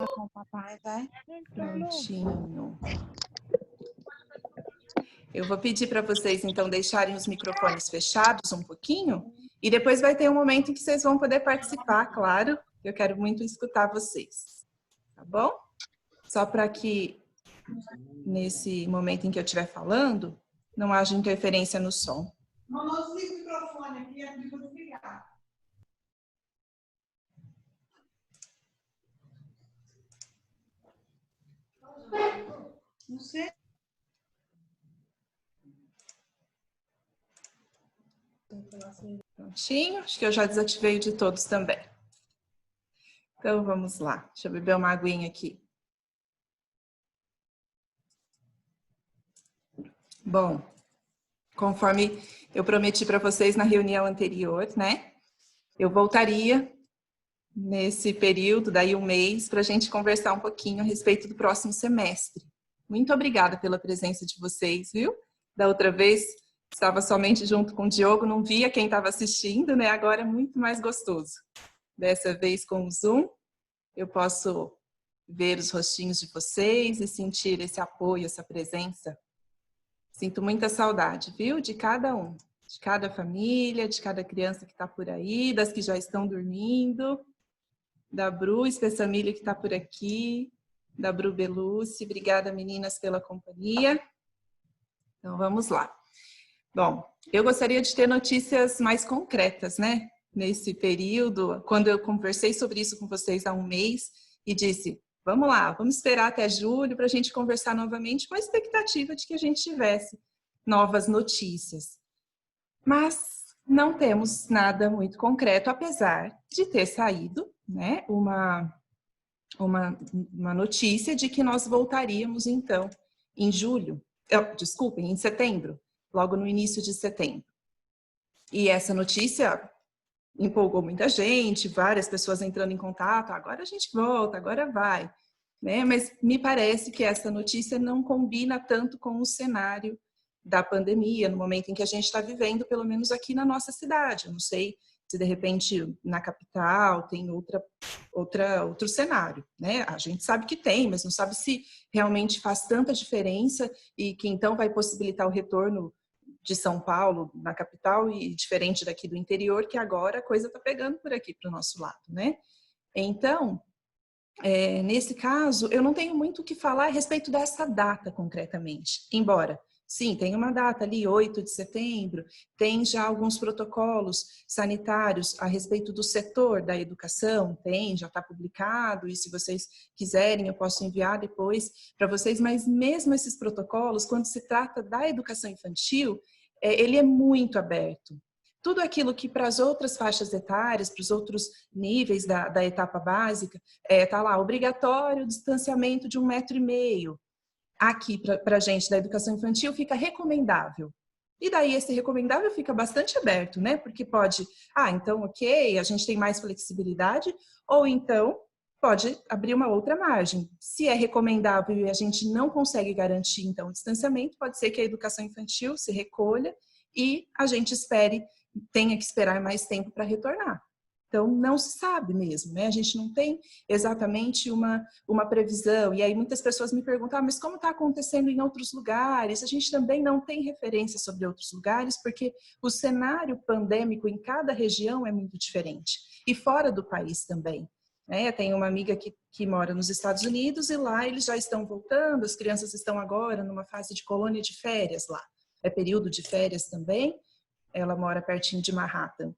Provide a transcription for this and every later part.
Com o papai, vai. Prontinho. Eu vou pedir para vocês, então, deixarem os microfones fechados um pouquinho e depois vai ter um momento em que vocês vão poder participar, claro. Eu quero muito escutar vocês, tá bom? Só para que, nesse momento em que eu estiver falando, não haja interferência no som. Não desliga o microfone aqui, é para desligar. Não sei. Prontinho, acho que eu já desativei o de todos também. Então, vamos lá. Deixa eu beber uma aguinha aqui. Bom, conforme eu prometi para vocês na reunião anterior, né? Eu voltaria nesse período, daí um mês, para a gente conversar um pouquinho a respeito do próximo semestre. Muito obrigada pela presença de vocês, viu? Da outra vez estava somente junto com o Diogo, não via quem estava assistindo, né? Agora é muito mais gostoso. Dessa vez com o Zoom, eu posso ver os rostinhos de vocês e sentir esse apoio, essa presença. Sinto muita saudade, viu? De cada um, de cada família, de cada criança que está por aí, das que já estão dormindo, da Bru Espessamilho que está por aqui, da Bru Belucci. Obrigada, meninas, pela companhia. Então, vamos lá. Bom, eu gostaria de ter notícias mais concretas, né? Nesse período, quando eu conversei sobre isso com vocês há um mês e disse, vamos lá, vamos esperar até julho para a gente conversar novamente com a expectativa de que a gente tivesse novas notícias. Mas não temos nada muito concreto, apesar de ter saído, né, uma notícia de que nós voltaríamos, então, em julho, desculpem, em setembro, logo no início de setembro. E essa notícia empolgou muita gente, várias pessoas entrando em contato, agora a gente volta, agora vai, né? Mas me parece que essa notícia não combina tanto com o cenário da pandemia, no momento em que a gente está vivendo, pelo menos aqui na nossa cidade. Eu não sei se de repente na capital tem outro cenário, né? A gente sabe que tem, mas não sabe se realmente faz tanta diferença e que então vai possibilitar o retorno de São Paulo, na capital, e diferente daqui do interior, que agora a coisa está pegando por aqui para o nosso lado, né? Então, nesse caso, eu não tenho muito o que falar a respeito dessa data concretamente, embora, sim, tem uma data ali, 8 de setembro, tem já alguns protocolos sanitários a respeito do setor da educação, tem, já está publicado, e se vocês quiserem eu posso enviar depois para vocês, mas mesmo esses protocolos, quando se trata da educação infantil, ele é muito aberto. Tudo aquilo que para as outras faixas etárias, para os outros níveis da etapa básica, está lá, obrigatório distanciamento de 1,5 metro. Aqui, para a gente da educação infantil, fica recomendável. E daí esse recomendável fica bastante aberto, né? Porque pode, então ok, a gente tem mais flexibilidade, ou então pode abrir uma outra margem. Se é recomendável e a gente não consegue garantir, então, o distanciamento, pode ser que a educação infantil se recolha e a gente tenha que esperar mais tempo para retornar. Então, não se sabe mesmo, né? A gente não tem exatamente uma previsão. E aí muitas pessoas me perguntam, mas como está acontecendo em outros lugares? A gente também não tem referência sobre outros lugares, porque o cenário pandêmico em cada região é muito diferente. E fora do país também. Né? Tem uma amiga que mora nos Estados Unidos e lá eles já estão voltando, as crianças estão agora numa fase de colônia de férias lá. É período de férias também. Ela mora pertinho de Manhattan.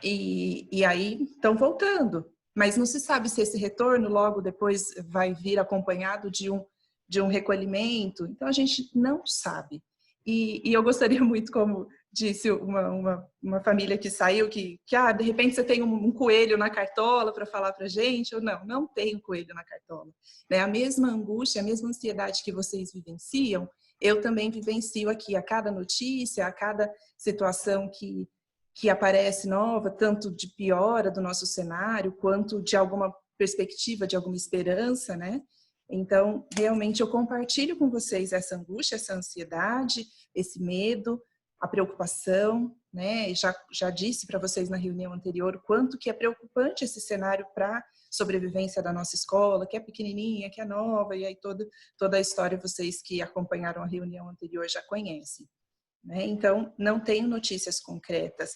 E aí estão voltando, mas não se sabe se esse retorno logo depois vai vir acompanhado de um recolhimento, então a gente não sabe. E eu gostaria muito, como disse uma família que saiu, que de repente você tem um coelho na cartola para falar para a gente, ou não tem coelho na cartola. Né? A mesma angústia, a mesma ansiedade que vocês vivenciam, eu também vivencio aqui, a cada notícia, a cada situação que aparece nova, tanto de piora do nosso cenário, quanto de alguma perspectiva, de alguma esperança, né? Então, realmente, eu compartilho com vocês essa angústia, essa ansiedade, esse medo, a preocupação, né? Já disse para vocês na reunião anterior quanto que é preocupante esse cenário para sobrevivência da nossa escola, que é pequenininha, que é nova, e aí toda a história vocês que acompanharam a reunião anterior já conhecem, né? Então, não tenho notícias concretas.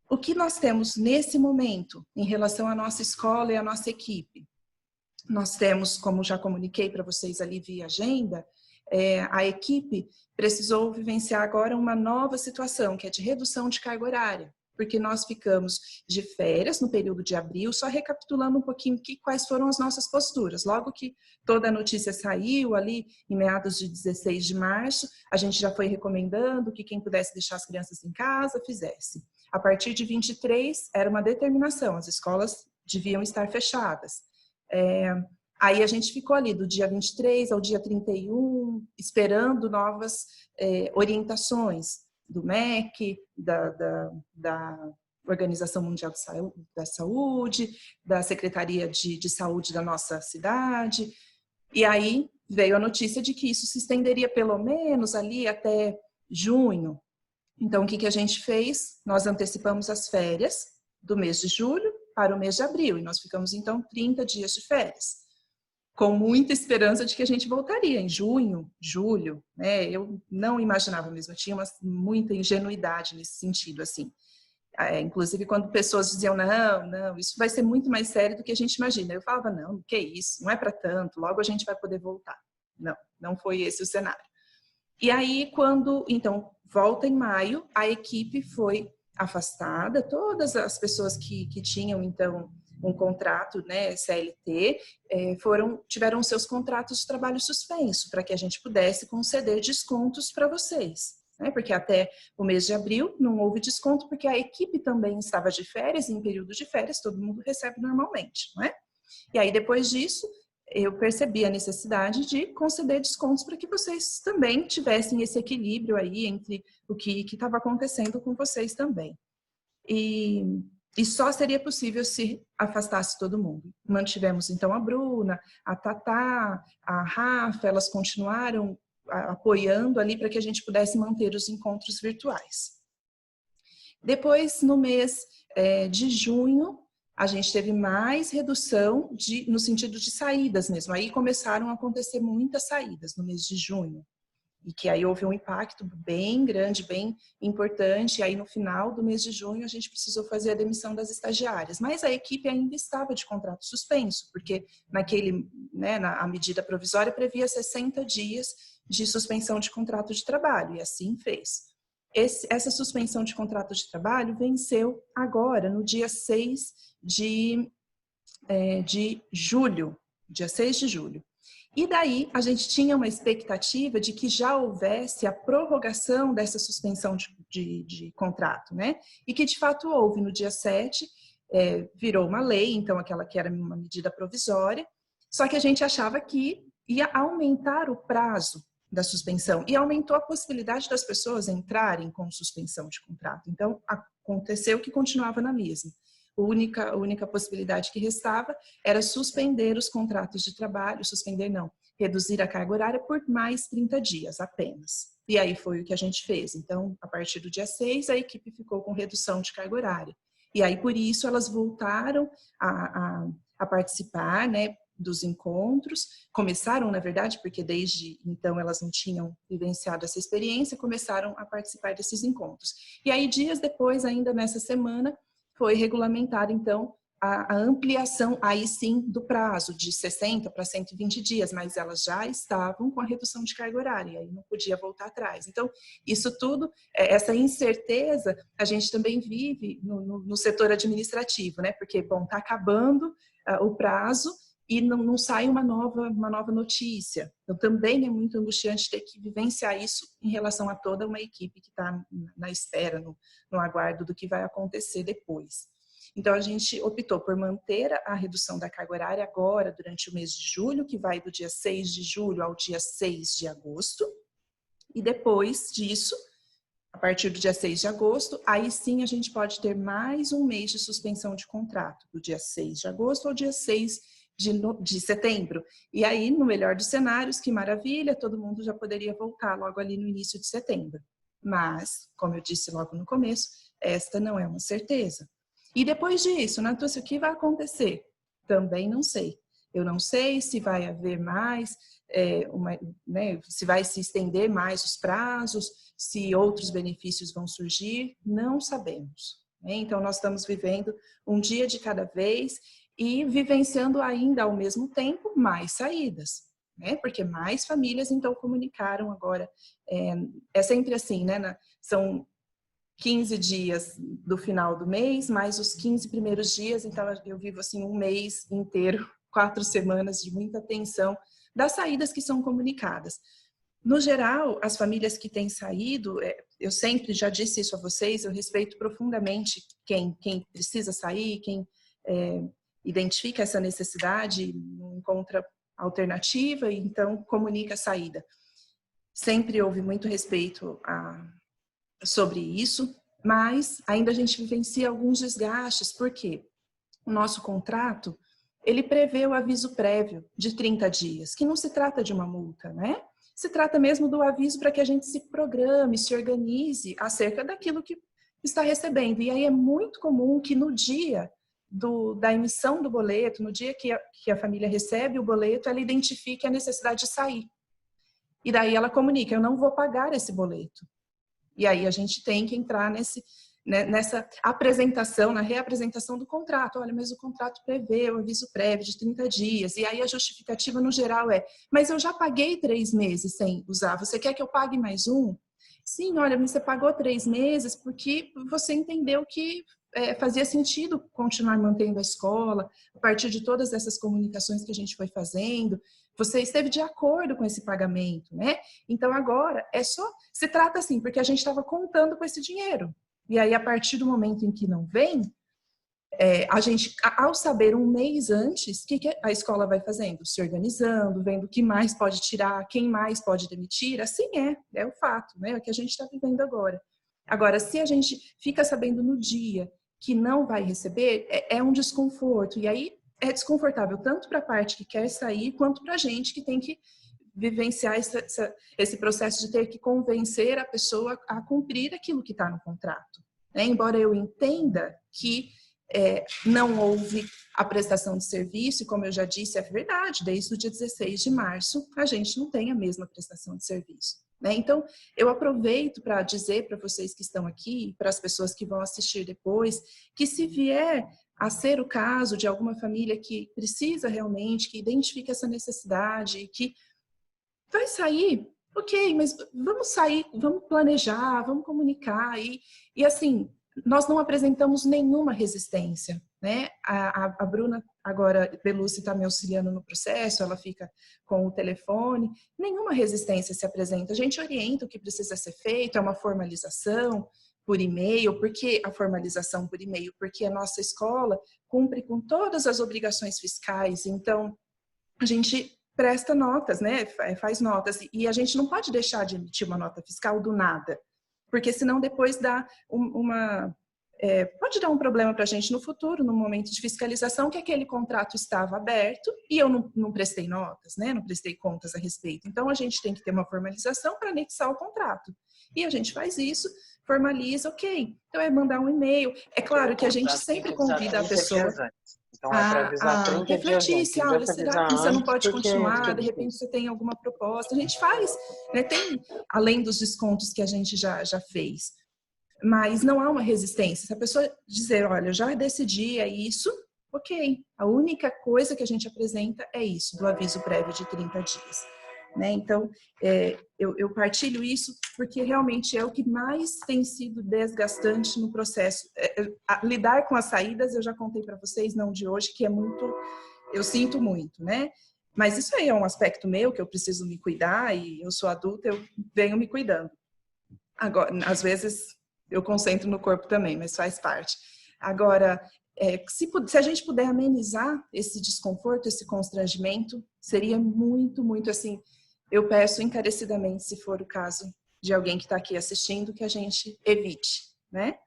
O que nós temos nesse momento em relação à nossa escola e à nossa equipe? Nós temos, como já comuniquei para vocês ali via agenda, a equipe precisou vivenciar agora uma nova situação, que é de redução de carga horária, porque nós ficamos de férias no período de abril, só recapitulando um pouquinho quais foram as nossas posturas. Logo que toda a notícia saiu ali, em meados de 16 de março, a gente já foi recomendando que quem pudesse deixar as crianças em casa, fizesse. A partir de 23, era uma determinação, as escolas deviam estar fechadas. Aí a gente ficou ali do dia 23 ao dia 31, esperando novas orientações do MEC, da Organização Mundial da Saúde, da Secretaria de Saúde da nossa cidade. E aí veio a notícia de que isso se estenderia pelo menos ali até junho. Então, o que a gente fez? Nós antecipamos as férias do mês de julho para o mês de abril, e nós ficamos, então, 30 dias de férias, com muita esperança de que a gente voltaria em junho, julho, né? Eu não imaginava mesmo, eu tinha muita ingenuidade nesse sentido, assim. Inclusive, quando pessoas diziam, não, isso vai ser muito mais sério do que a gente imagina. Eu falava, não, que isso, não é para tanto, logo a gente vai poder voltar. Não foi esse o cenário. E aí, então, volta em maio, a equipe foi afastada, todas as pessoas que tinham, então, um contrato, né, CLT, tiveram seus contratos de trabalho suspenso, para que a gente pudesse conceder descontos para vocês, né, porque até o mês de abril não houve desconto, porque a equipe também estava de férias, e em período de férias todo mundo recebe normalmente, não é? E aí, depois disso, eu percebi a necessidade de conceder descontos para que vocês também tivessem esse equilíbrio aí entre o que estava acontecendo com vocês também. E só seria possível se afastasse todo mundo. Mantivemos, então, a Bruna, a Tatá, a Rafa, elas continuaram apoiando ali para que a gente pudesse manter os encontros virtuais. Depois, no mês de junho, a gente teve mais redução no sentido de saídas mesmo. Aí começaram a acontecer muitas saídas no mês de junho. E que aí houve um impacto bem grande, bem importante. E aí no final do mês de junho a gente precisou fazer a demissão das estagiárias. Mas a equipe ainda estava de contrato suspenso, porque a medida provisória previa 60 dias de suspensão de contrato de trabalho. E assim fez. Essa suspensão de contrato de trabalho venceu agora, no dia 6 de julho, dia 6 de julho. E daí a gente tinha uma expectativa de que já houvesse a prorrogação dessa suspensão de contrato, né? E que de fato houve no dia 7, virou uma lei, então aquela que era uma medida provisória, só que a gente achava que ia aumentar o prazo da suspensão e aumentou a possibilidade das pessoas entrarem com suspensão de contrato. Então, aconteceu que continuava na mesma. A única possibilidade que restava era suspender os contratos de trabalho, reduzir a carga horária por mais 30 dias apenas. E aí foi o que a gente fez. Então, a partir do dia 6, a equipe ficou com redução de carga horária. E aí, por isso, elas voltaram a participar, né, dos encontros. Começaram, na verdade, porque desde então elas não tinham vivenciado essa experiência, começaram a participar desses encontros. E aí, dias depois, ainda nessa semana, foi regulamentada, então, a ampliação, aí sim, do prazo, de 60 para 120 dias, mas elas já estavam com a redução de carga horária, e aí não podia voltar atrás. Então, isso tudo, essa incerteza, a gente também vive no setor administrativo, né? Porque, bom, está acabando o prazo, e não sai uma nova notícia. Então, também é muito angustiante ter que vivenciar isso em relação a toda uma equipe que está na espera, no aguardo do que vai acontecer depois. Então, a gente optou por manter a redução da carga horária agora, durante o mês de julho, que vai do dia 6 de julho ao dia 6 de agosto. E depois disso, a partir do dia 6 de agosto, aí sim a gente pode ter mais um mês de suspensão de contrato, do dia 6 de agosto ao dia 6 de setembro. E aí, no melhor dos cenários, que maravilha, todo mundo já poderia voltar logo ali no início de setembro. Mas, como eu disse logo no começo, esta não é uma certeza. E depois disso, Natúcia, o que vai acontecer? Também não sei. Eu não sei se vai haver mais, se vai se estender mais os prazos, se outros benefícios vão surgir, não sabemos. Né? Então, nós estamos vivendo um dia de cada vez e vivenciando ainda ao mesmo tempo mais saídas, né? Porque mais famílias então comunicaram agora. É sempre assim, né? São 15 dias do final do mês, mais os 15 primeiros dias, então eu vivo assim um mês inteiro, 4 semanas de muita tensão das saídas que são comunicadas. No geral, as famílias que têm saído, eu sempre já disse isso a vocês, eu respeito profundamente quem precisa sair, quem identifica essa necessidade, não encontra alternativa, e então comunica a saída. Sempre houve muito respeito sobre isso, mas ainda a gente vivencia alguns desgastes, porque o nosso contrato, ele prevê o aviso prévio de 30 dias, que não se trata de uma multa, né? Se trata mesmo do aviso para que a gente se programe, se organize acerca daquilo que está recebendo. E aí é muito comum que no dia da emissão do boleto, no dia que a família recebe o boleto, ela identifique a necessidade de sair. E daí ela comunica, eu não vou pagar esse boleto. E aí a gente tem que entrar nessa apresentação, na reapresentação do contrato. Olha, mas o contrato prevê o aviso prévio de 30 dias. E aí a justificativa no geral mas eu já paguei 3 meses sem usar. Você quer que eu pague mais um? Sim, olha, você pagou 3 meses porque você entendeu que fazia sentido continuar mantendo a escola, a partir de todas essas comunicações que a gente foi fazendo. Você esteve de acordo com esse pagamento, né? Então agora se trata assim, porque a gente estava contando com esse dinheiro. E aí, a partir do momento em que não vem, a gente, ao saber um mês antes, o que a escola vai fazendo? Se organizando, vendo o que mais pode tirar, quem mais pode demitir. Assim é o fato, né? É o que a gente está vivendo agora. Agora, se a gente fica sabendo no dia que não vai receber, é um desconforto. E aí, é desconfortável tanto para a parte que quer sair, quanto para a gente que tem que vivenciar esse processo de ter que convencer a pessoa a cumprir aquilo que está no contrato. Né? Embora eu entenda que não houve a prestação de serviço, e como eu já disse, é verdade, desde o dia 16 de março a gente não tem a mesma prestação de serviço. Né? Então, eu aproveito para dizer para vocês que estão aqui, para as pessoas que vão assistir depois, que se vier a ser o caso de alguma família que precisa realmente, que identifica essa necessidade, que vai sair, ok, mas vamos sair, vamos planejar, vamos comunicar. E assim, nós não apresentamos nenhuma resistência, né? A Bruna, agora, Belucci está me auxiliando no processo, ela fica com o telefone, nenhuma resistência se apresenta. A gente orienta o que precisa ser feito, é uma formalização por e-mail, porque a formalização por e-mail, porque a nossa escola cumpre com todas as obrigações fiscais, então a gente presta notas, né? Faz notas. E a gente não pode deixar de emitir uma nota fiscal do nada, porque senão depois dá pode dar um problema para a gente no futuro, no momento de fiscalização, que aquele contrato estava aberto e eu não prestei notas, né? Não prestei contas a respeito. Então, a gente tem que ter uma formalização para anexar o contrato. E a gente faz isso, formaliza, ok. Então, é mandar um e-mail. É claro que a gente sempre convida a pessoa então, é para avisar 30 refletir dias se, antes. olha, será que você não pode continuar? De difícil. repente você tem alguma proposta. A gente faz, né? Tem, além dos descontos que a gente já fez. Mas não há uma resistência. Se a pessoa dizer, olha, eu já decidi, é isso, ok. A única coisa que a gente apresenta é isso, do aviso prévio de 30 dias. Né? Então, eu partilho isso porque realmente é o que mais tem sido desgastante no processo. Lidar com as saídas, eu já contei para vocês, não de hoje, que é muito, eu sinto muito, né? Mas isso aí é um aspecto meu, que eu preciso me cuidar, e eu sou adulta, eu venho me cuidando. Agora, às vezes, eu concentro no corpo também, mas faz parte. Agora, se a gente puder amenizar esse desconforto, esse constrangimento, seria muito, muito assim. Eu peço encarecidamente, se for o caso de alguém que está aqui assistindo, que a gente evite, né?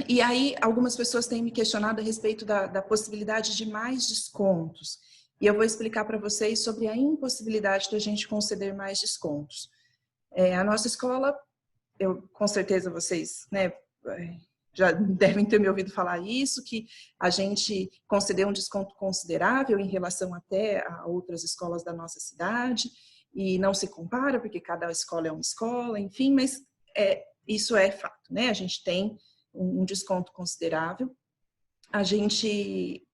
E aí, algumas pessoas têm me questionado a respeito da possibilidade de mais descontos. E eu vou explicar para vocês sobre a impossibilidade da gente conceder mais descontos. A nossa escola, com certeza vocês, né, já devem ter me ouvido falar isso, que a gente concedeu um desconto considerável em relação até a outras escolas da nossa cidade, e não se compara, porque cada escola é uma escola, enfim, mas isso é fato, né? A gente tem um desconto considerável. A gente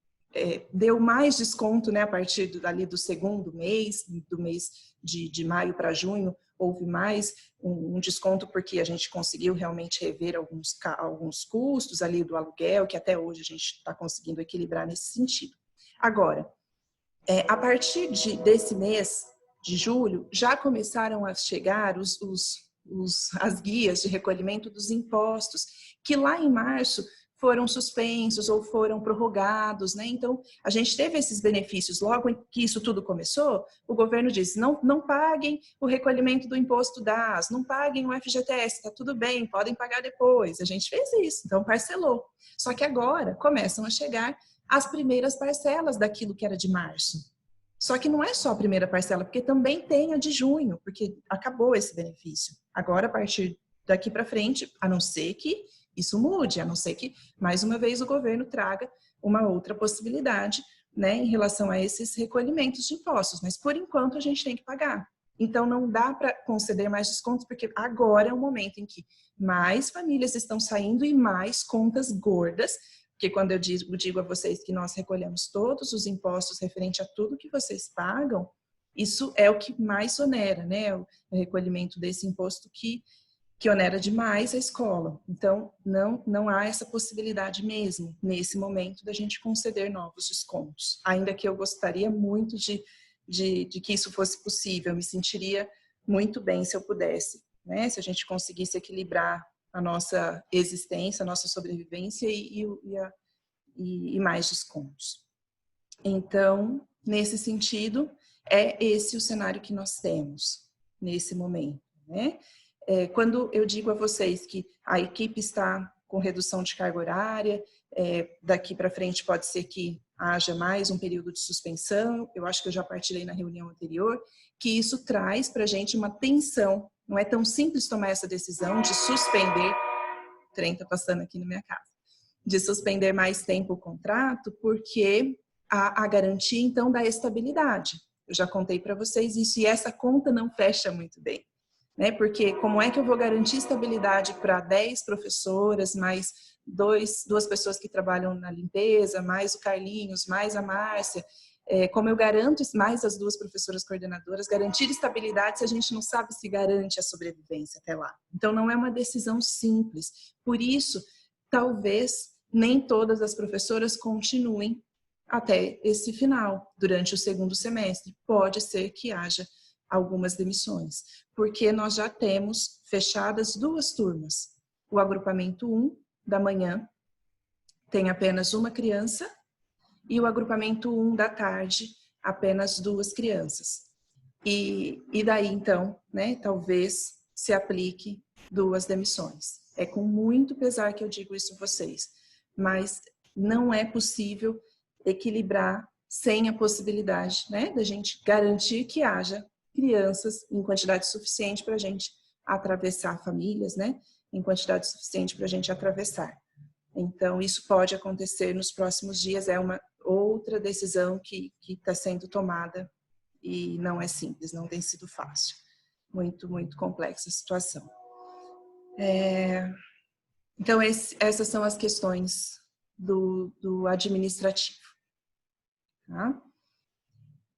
deu mais desconto, né, a partir do segundo mês, do mês de maio para junho, houve mais um desconto porque a gente conseguiu realmente rever alguns custos ali do aluguel, que até hoje a gente está conseguindo equilibrar nesse sentido. Agora, a partir desse mês de julho, já começaram a chegar as guias de recolhimento dos impostos, que lá em março foram suspensos ou foram prorrogados, né? Então, a gente teve esses benefícios. Logo que isso tudo começou, o governo disse, não paguem o recolhimento do imposto DAS, não paguem o FGTS, tá tudo bem, podem pagar depois. A gente fez isso, então parcelou. Só que agora começam a chegar as primeiras parcelas daquilo que era de março. Só que não é só a primeira parcela, porque também tem a de junho, porque acabou esse benefício. Agora, a partir daqui para frente, a não ser que isso mude, a não ser que, mais uma vez, o governo traga uma outra possibilidade, né, em relação a esses recolhimentos de impostos. Mas, por enquanto, a gente tem que pagar. Então, não dá para conceder mais descontos, porque agora é o momento em que mais famílias estão saindo e mais contas gordas, porque quando eu digo a vocês que nós recolhemos todos os impostos referente a tudo que vocês pagam, isso é o que mais onera, né, o recolhimento desse imposto que onera demais a escola. Então, não há essa possibilidade mesmo, nesse momento, da gente conceder novos descontos. Ainda que eu gostaria muito de que isso fosse possível, eu me sentiria muito bem se eu pudesse, né? Se a gente conseguisse equilibrar a nossa existência, a nossa sobrevivência e mais descontos. Então, nesse sentido, é esse o cenário que nós temos nesse momento, né? Quando eu digo a vocês que a equipe está com redução de carga horária, daqui para frente pode ser que haja mais um período de suspensão, eu acho que eu já partilhei na reunião anterior, que isso traz para a gente uma tensão, não é tão simples tomar essa decisão de suspender, o trem está passando aqui na minha casa, de suspender mais tempo o contrato, porque a garantia, então, da estabilidade. Eu já contei para vocês isso, e essa conta não fecha muito bem. Né? Porque como é que eu vou garantir estabilidade para 10 professoras, mais duas pessoas que trabalham na limpeza, mais o Carlinhos, mais a Márcia, como eu garanto, mais as 2 professoras coordenadoras, garantir estabilidade se a gente não sabe se garante a sobrevivência até lá. Então, não é uma decisão simples. Por isso, talvez nem todas as professoras continuem até esse final, durante o segundo semestre. Pode ser que haja algumas demissões, porque nós já temos fechadas 2 turmas. O agrupamento 1 da manhã tem apenas 1 criança e o agrupamento 1 da tarde apenas 2 crianças. E daí então, né, talvez se aplique 2 demissões. É com muito pesar que eu digo isso a vocês, mas não é possível equilibrar sem a possibilidade, né, da gente garantir que haja crianças em quantidade suficiente para a gente atravessar, famílias, né, em quantidade suficiente para a gente atravessar. Então, isso pode acontecer nos próximos dias, é uma outra decisão que está sendo tomada e não é simples, não tem sido fácil. Muito, muito complexa a situação. Então, essas são as questões do administrativo. Tá?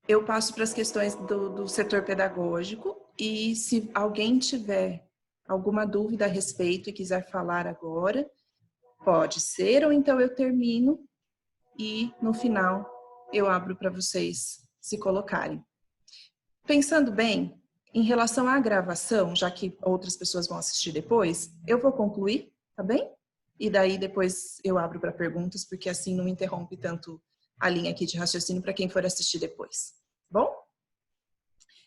Eu passo para as questões do setor pedagógico e se alguém tiver alguma dúvida a respeito e quiser falar agora, pode ser, ou então eu termino e no final eu abro para vocês se colocarem. Pensando bem, em relação à gravação, já que outras pessoas vão assistir depois, eu vou concluir, tá bem? E daí depois eu abro para perguntas, porque assim não interrompe tanto a linha aqui de raciocínio para quem for assistir depois. Bom?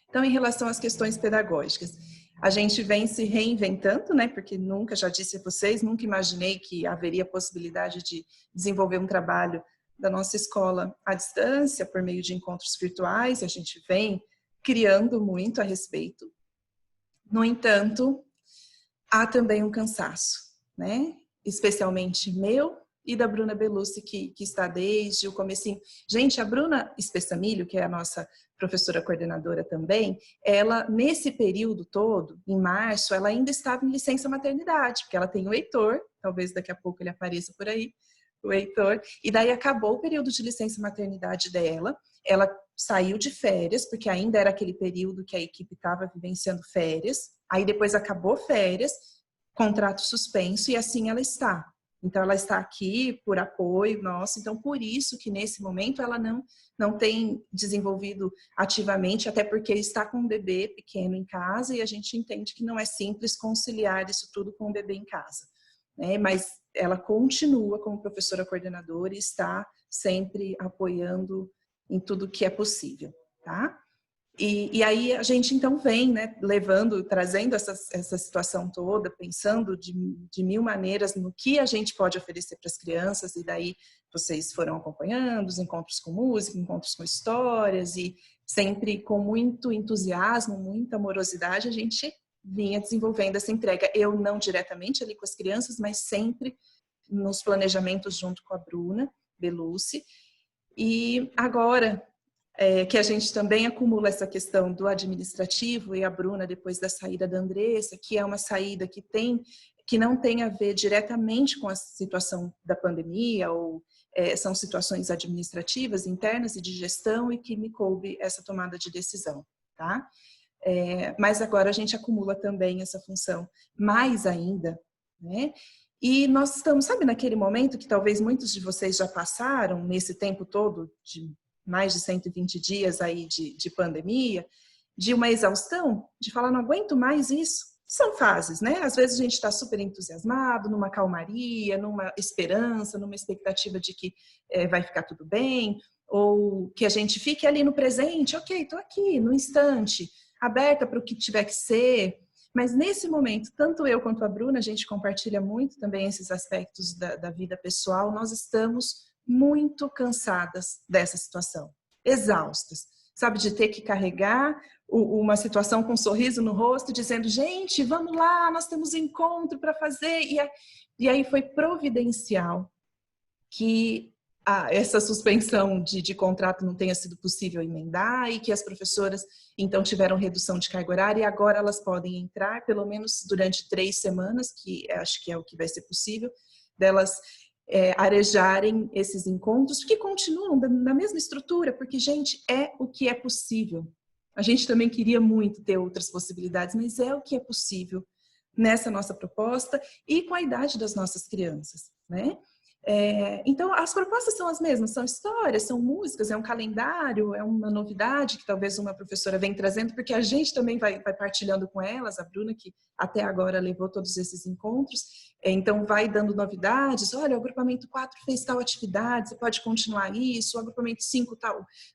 Então, em relação às questões pedagógicas, a gente vem se reinventando, né? Porque nunca, já disse a vocês, nunca imaginei que haveria possibilidade de desenvolver um trabalho da nossa escola à distância, por meio de encontros virtuais, e a gente vem criando muito a respeito. No entanto, há também um cansaço, né? especialmente meu e da Bruna Belussi, que está desde o comecinho. Gente, a Bruna Spessamilho, que é a nossa professora coordenadora também, ela, nesse período todo, em março, ela ainda estava em licença maternidade, porque ela tem o Heitor, talvez daqui a pouco ele apareça por aí, o Heitor, e daí acabou o período de licença maternidade dela, ela saiu de férias, porque ainda era aquele período que a equipe estava vivenciando férias, aí depois acabou férias, contrato suspenso, e assim ela está. Então, ela está aqui por apoio nosso, então por isso que nesse momento ela não tem desenvolvido ativamente, até porque está com um bebê pequeno em casa e a gente entende que não é simples conciliar isso tudo com o bebê em casa, né? Mas ela continua como professora coordenadora e está sempre apoiando em tudo que é possível, tá? E aí a gente então vem, né, trazendo essa situação toda, pensando de mil maneiras no que a gente pode oferecer para as crianças, e daí vocês foram acompanhando os encontros com música, encontros com histórias, e sempre com muito entusiasmo, muita amorosidade, a gente vinha desenvolvendo essa entrega. Eu não diretamente ali com as crianças, mas sempre nos planejamentos junto com a Bruna Belussi. E agora, que a gente também acumula essa questão do administrativo, e a Bruna, depois da saída da Andressa, que é uma saída que não tem a ver diretamente com a situação da pandemia, ou são situações administrativas, internas e de gestão, e que me coube essa tomada de decisão, tá? Mas agora a gente acumula também essa função, mais ainda, né? E nós estamos, sabe, naquele momento que talvez muitos de vocês já passaram, nesse tempo todo de mais de 120 dias aí de pandemia, de uma exaustão, de falar, não aguento mais isso. São fases, né? Às vezes a gente está super entusiasmado, numa calmaria, numa esperança, numa expectativa de que vai ficar tudo bem, ou que a gente fique ali no presente, ok, estou aqui, no instante, aberta para o que tiver que ser. Mas nesse momento, tanto eu quanto a Bruna, a gente compartilha muito também esses aspectos da vida pessoal, nós estamos muito cansadas dessa situação, exaustas, sabe, de ter que carregar uma situação com um sorriso no rosto, dizendo, gente, vamos lá, nós temos encontro para fazer, e aí foi providencial que essa suspensão de contrato não tenha sido possível emendar, e que as professoras então tiveram redução de carga horária, e agora elas podem entrar, pelo menos durante 3 semanas, que acho que é o que vai ser possível, delas arejarem esses encontros, que continuam na mesma estrutura, porque, gente, é o que é possível. A gente também queria muito ter outras possibilidades, mas é o que é possível nessa nossa proposta e com a idade das nossas crianças, né? Então, as propostas são as mesmas, são histórias, são músicas, é um calendário, é uma novidade que talvez uma professora vem trazendo, porque a gente também vai partilhando com elas, a Bruna, que até agora levou todos esses encontros, então vai dando novidades, olha, o agrupamento 4 fez tal atividade, você pode continuar isso, o agrupamento 5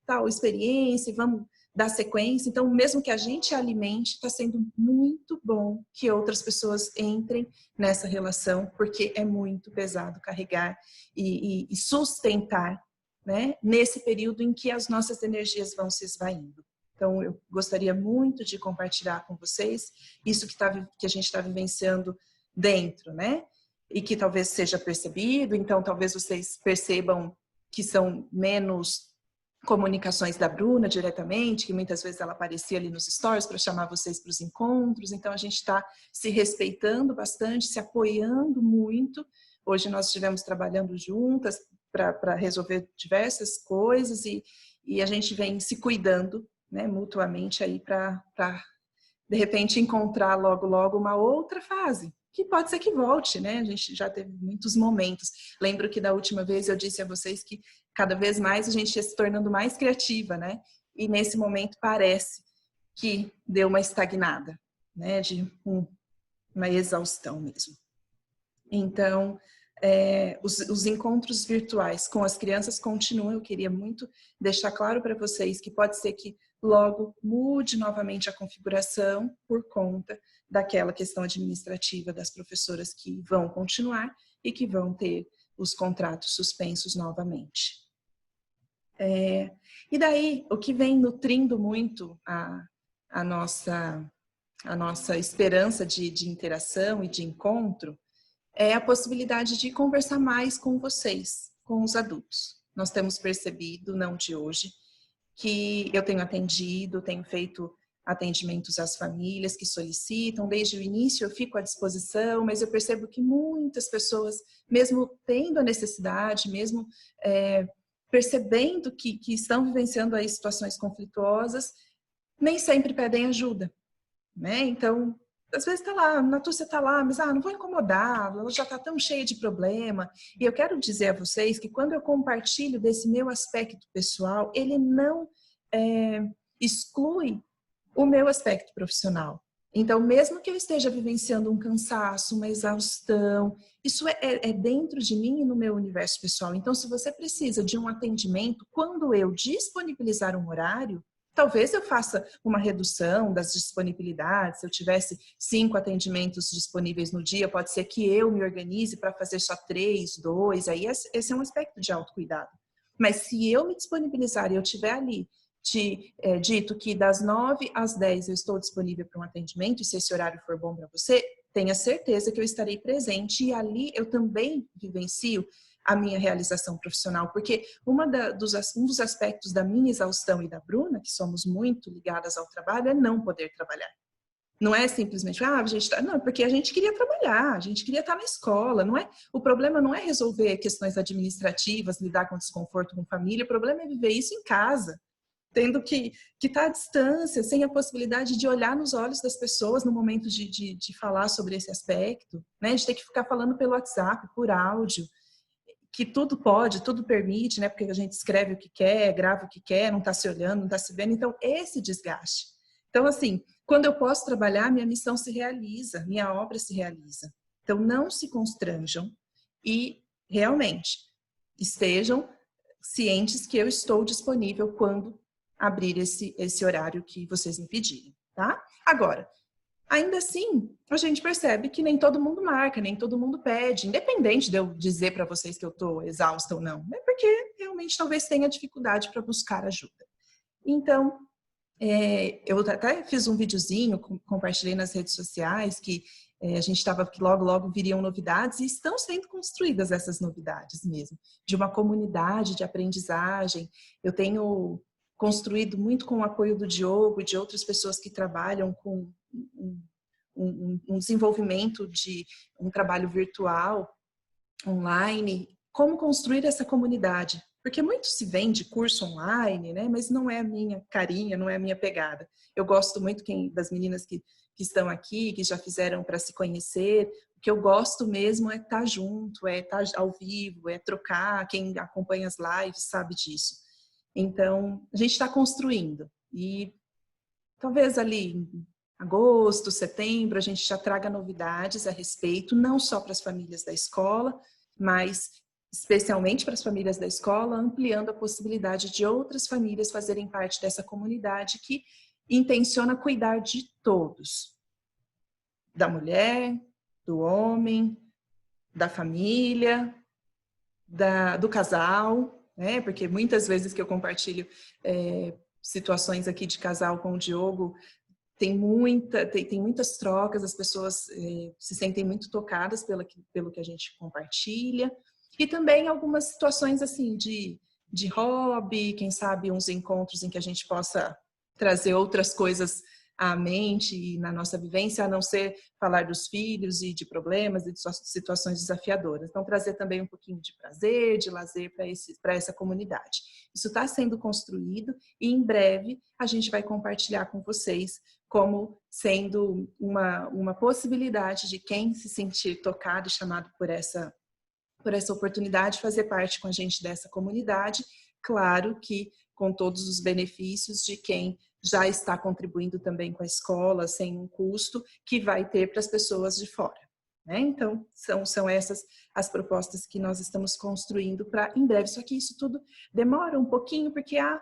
tal experiência, vamos dar sequência. Então, mesmo que a gente alimente, está sendo muito bom que outras pessoas entrem nessa relação, porque é muito pesado carregar e sustentar, né, nesse período em que as nossas energias vão se esvaindo. Então, eu gostaria muito de compartilhar com vocês isso que a gente está vivenciando dentro, né, e que talvez seja percebido, então talvez vocês percebam que são menos comunicações da Bruna diretamente, que muitas vezes ela aparecia ali nos stories para chamar vocês para os encontros, então a gente está se respeitando bastante, se apoiando muito. Hoje nós estivemos trabalhando juntas para resolver diversas coisas e a gente vem se cuidando, né, mutuamente aí para de repente encontrar logo uma outra fase, que pode ser que volte, né? A gente já teve muitos momentos. Lembro que da última vez eu disse a vocês que cada vez mais a gente ia se tornando mais criativa, né? E nesse momento parece que deu uma estagnada, né? De uma exaustão mesmo. Então, os encontros virtuais com as crianças continuam. Eu queria muito deixar claro para vocês que pode ser que logo mude novamente a configuração por conta daquela questão administrativa das professoras que vão continuar e que vão ter os contratos suspensos novamente. E daí, o que vem nutrindo muito a nossa esperança de interação e de encontro é a possibilidade de conversar mais com vocês, com os adultos. Nós temos percebido, não de hoje, que eu tenho atendido, tenho feito atendimentos às famílias que solicitam. Desde o início eu fico à disposição, mas eu percebo que muitas pessoas, mesmo tendo a necessidade, mesmo percebendo que estão vivenciando aí situações conflituosas, nem sempre pedem ajuda, né? Então, às vezes está lá, a Natúcia está lá, mas não vou incomodar, ela já está tão cheia de problema. E eu quero dizer a vocês que quando eu compartilho desse meu aspecto pessoal, ele não exclui o meu aspecto profissional. Então, mesmo que eu esteja vivenciando um cansaço, uma exaustão, isso é dentro de mim e no meu universo pessoal. Então, se você precisa de um atendimento, quando eu disponibilizar um horário, talvez eu faça uma redução das disponibilidades. Se eu tivesse 5 atendimentos disponíveis no dia, pode ser que eu me organize para fazer só 3, 2. Aí esse é um aspecto de autocuidado. Mas se eu me disponibilizar e eu estiver ali dito que das 9 às 10 eu estou disponível para um atendimento, e se esse horário for bom para você, tenha certeza que eu estarei presente, e ali eu também vivencio a minha realização profissional, porque um dos aspectos da minha exaustão e da Bruna, que somos muito ligadas ao trabalho, é não poder trabalhar. Não é simplesmente, não, porque a gente queria trabalhar, a gente queria estar na escola, não é? O problema não é resolver questões administrativas, lidar com desconforto com família, o problema é viver isso em casa, tendo que estar à distância, sem a possibilidade de olhar nos olhos das pessoas no momento de falar sobre esse aspecto, né? De ter que ficar falando pelo WhatsApp, por áudio, que tudo pode, tudo permite, né? Porque a gente escreve o que quer, grava o que quer, não está se olhando, não está se vendo. Então, esse desgaste. Então, assim, quando eu posso trabalhar, minha missão se realiza, minha obra se realiza. Então, não se constranjam e, realmente, estejam cientes que eu estou disponível quando abrir esse horário que vocês me pedirem, tá? Agora, ainda assim, a gente percebe que nem todo mundo marca, nem todo mundo pede, independente de eu dizer para vocês que eu estou exausta ou não, é porque realmente talvez tenha dificuldade para buscar ajuda. Então, eu até fiz um videozinho, compartilhei nas redes sociais, que a gente estava que logo viriam novidades, e estão sendo construídas essas novidades mesmo, de uma comunidade de aprendizagem. Eu tenho construído muito com o apoio do Diogo e de outras pessoas que trabalham com um desenvolvimento de um trabalho virtual, online, como construir essa comunidade. Porque muito se vende curso online, né? Mas não é a minha carinha, não é a minha pegada. Eu gosto muito das meninas que estão aqui, que já fizeram para se conhecer. O que eu gosto mesmo é estar junto, é estar ao vivo, é trocar. Quem acompanha as lives sabe disso. Então, a gente está construindo. E talvez ali em agosto, setembro, a gente já traga novidades a respeito, não só para as famílias da escola, mas especialmente para as famílias da escola, ampliando a possibilidade de outras famílias fazerem parte dessa comunidade que intenciona cuidar de todos. Da mulher, do homem, da família, do casal, né? Porque muitas vezes que eu compartilho situações aqui de casal com o Diogo, tem muitas trocas, as pessoas se sentem muito tocadas pelo que a gente compartilha. E também algumas situações assim de hobby, quem sabe uns encontros em que a gente possa trazer outras coisas à mente e na nossa vivência, a não ser falar dos filhos e de problemas e de situações desafiadoras. Então, trazer também um pouquinho de prazer, de lazer para essa comunidade. Isso está sendo construído e em breve a gente vai compartilhar com vocês como sendo uma possibilidade de quem se sentir tocado e chamado por essa oportunidade, fazer parte com a gente dessa comunidade, claro que com todos os benefícios de quem já está contribuindo também com a escola, sem um custo, que vai ter para as pessoas de fora, né? Então, são essas as propostas que nós estamos construindo para em breve, só que isso tudo demora um pouquinho, porque há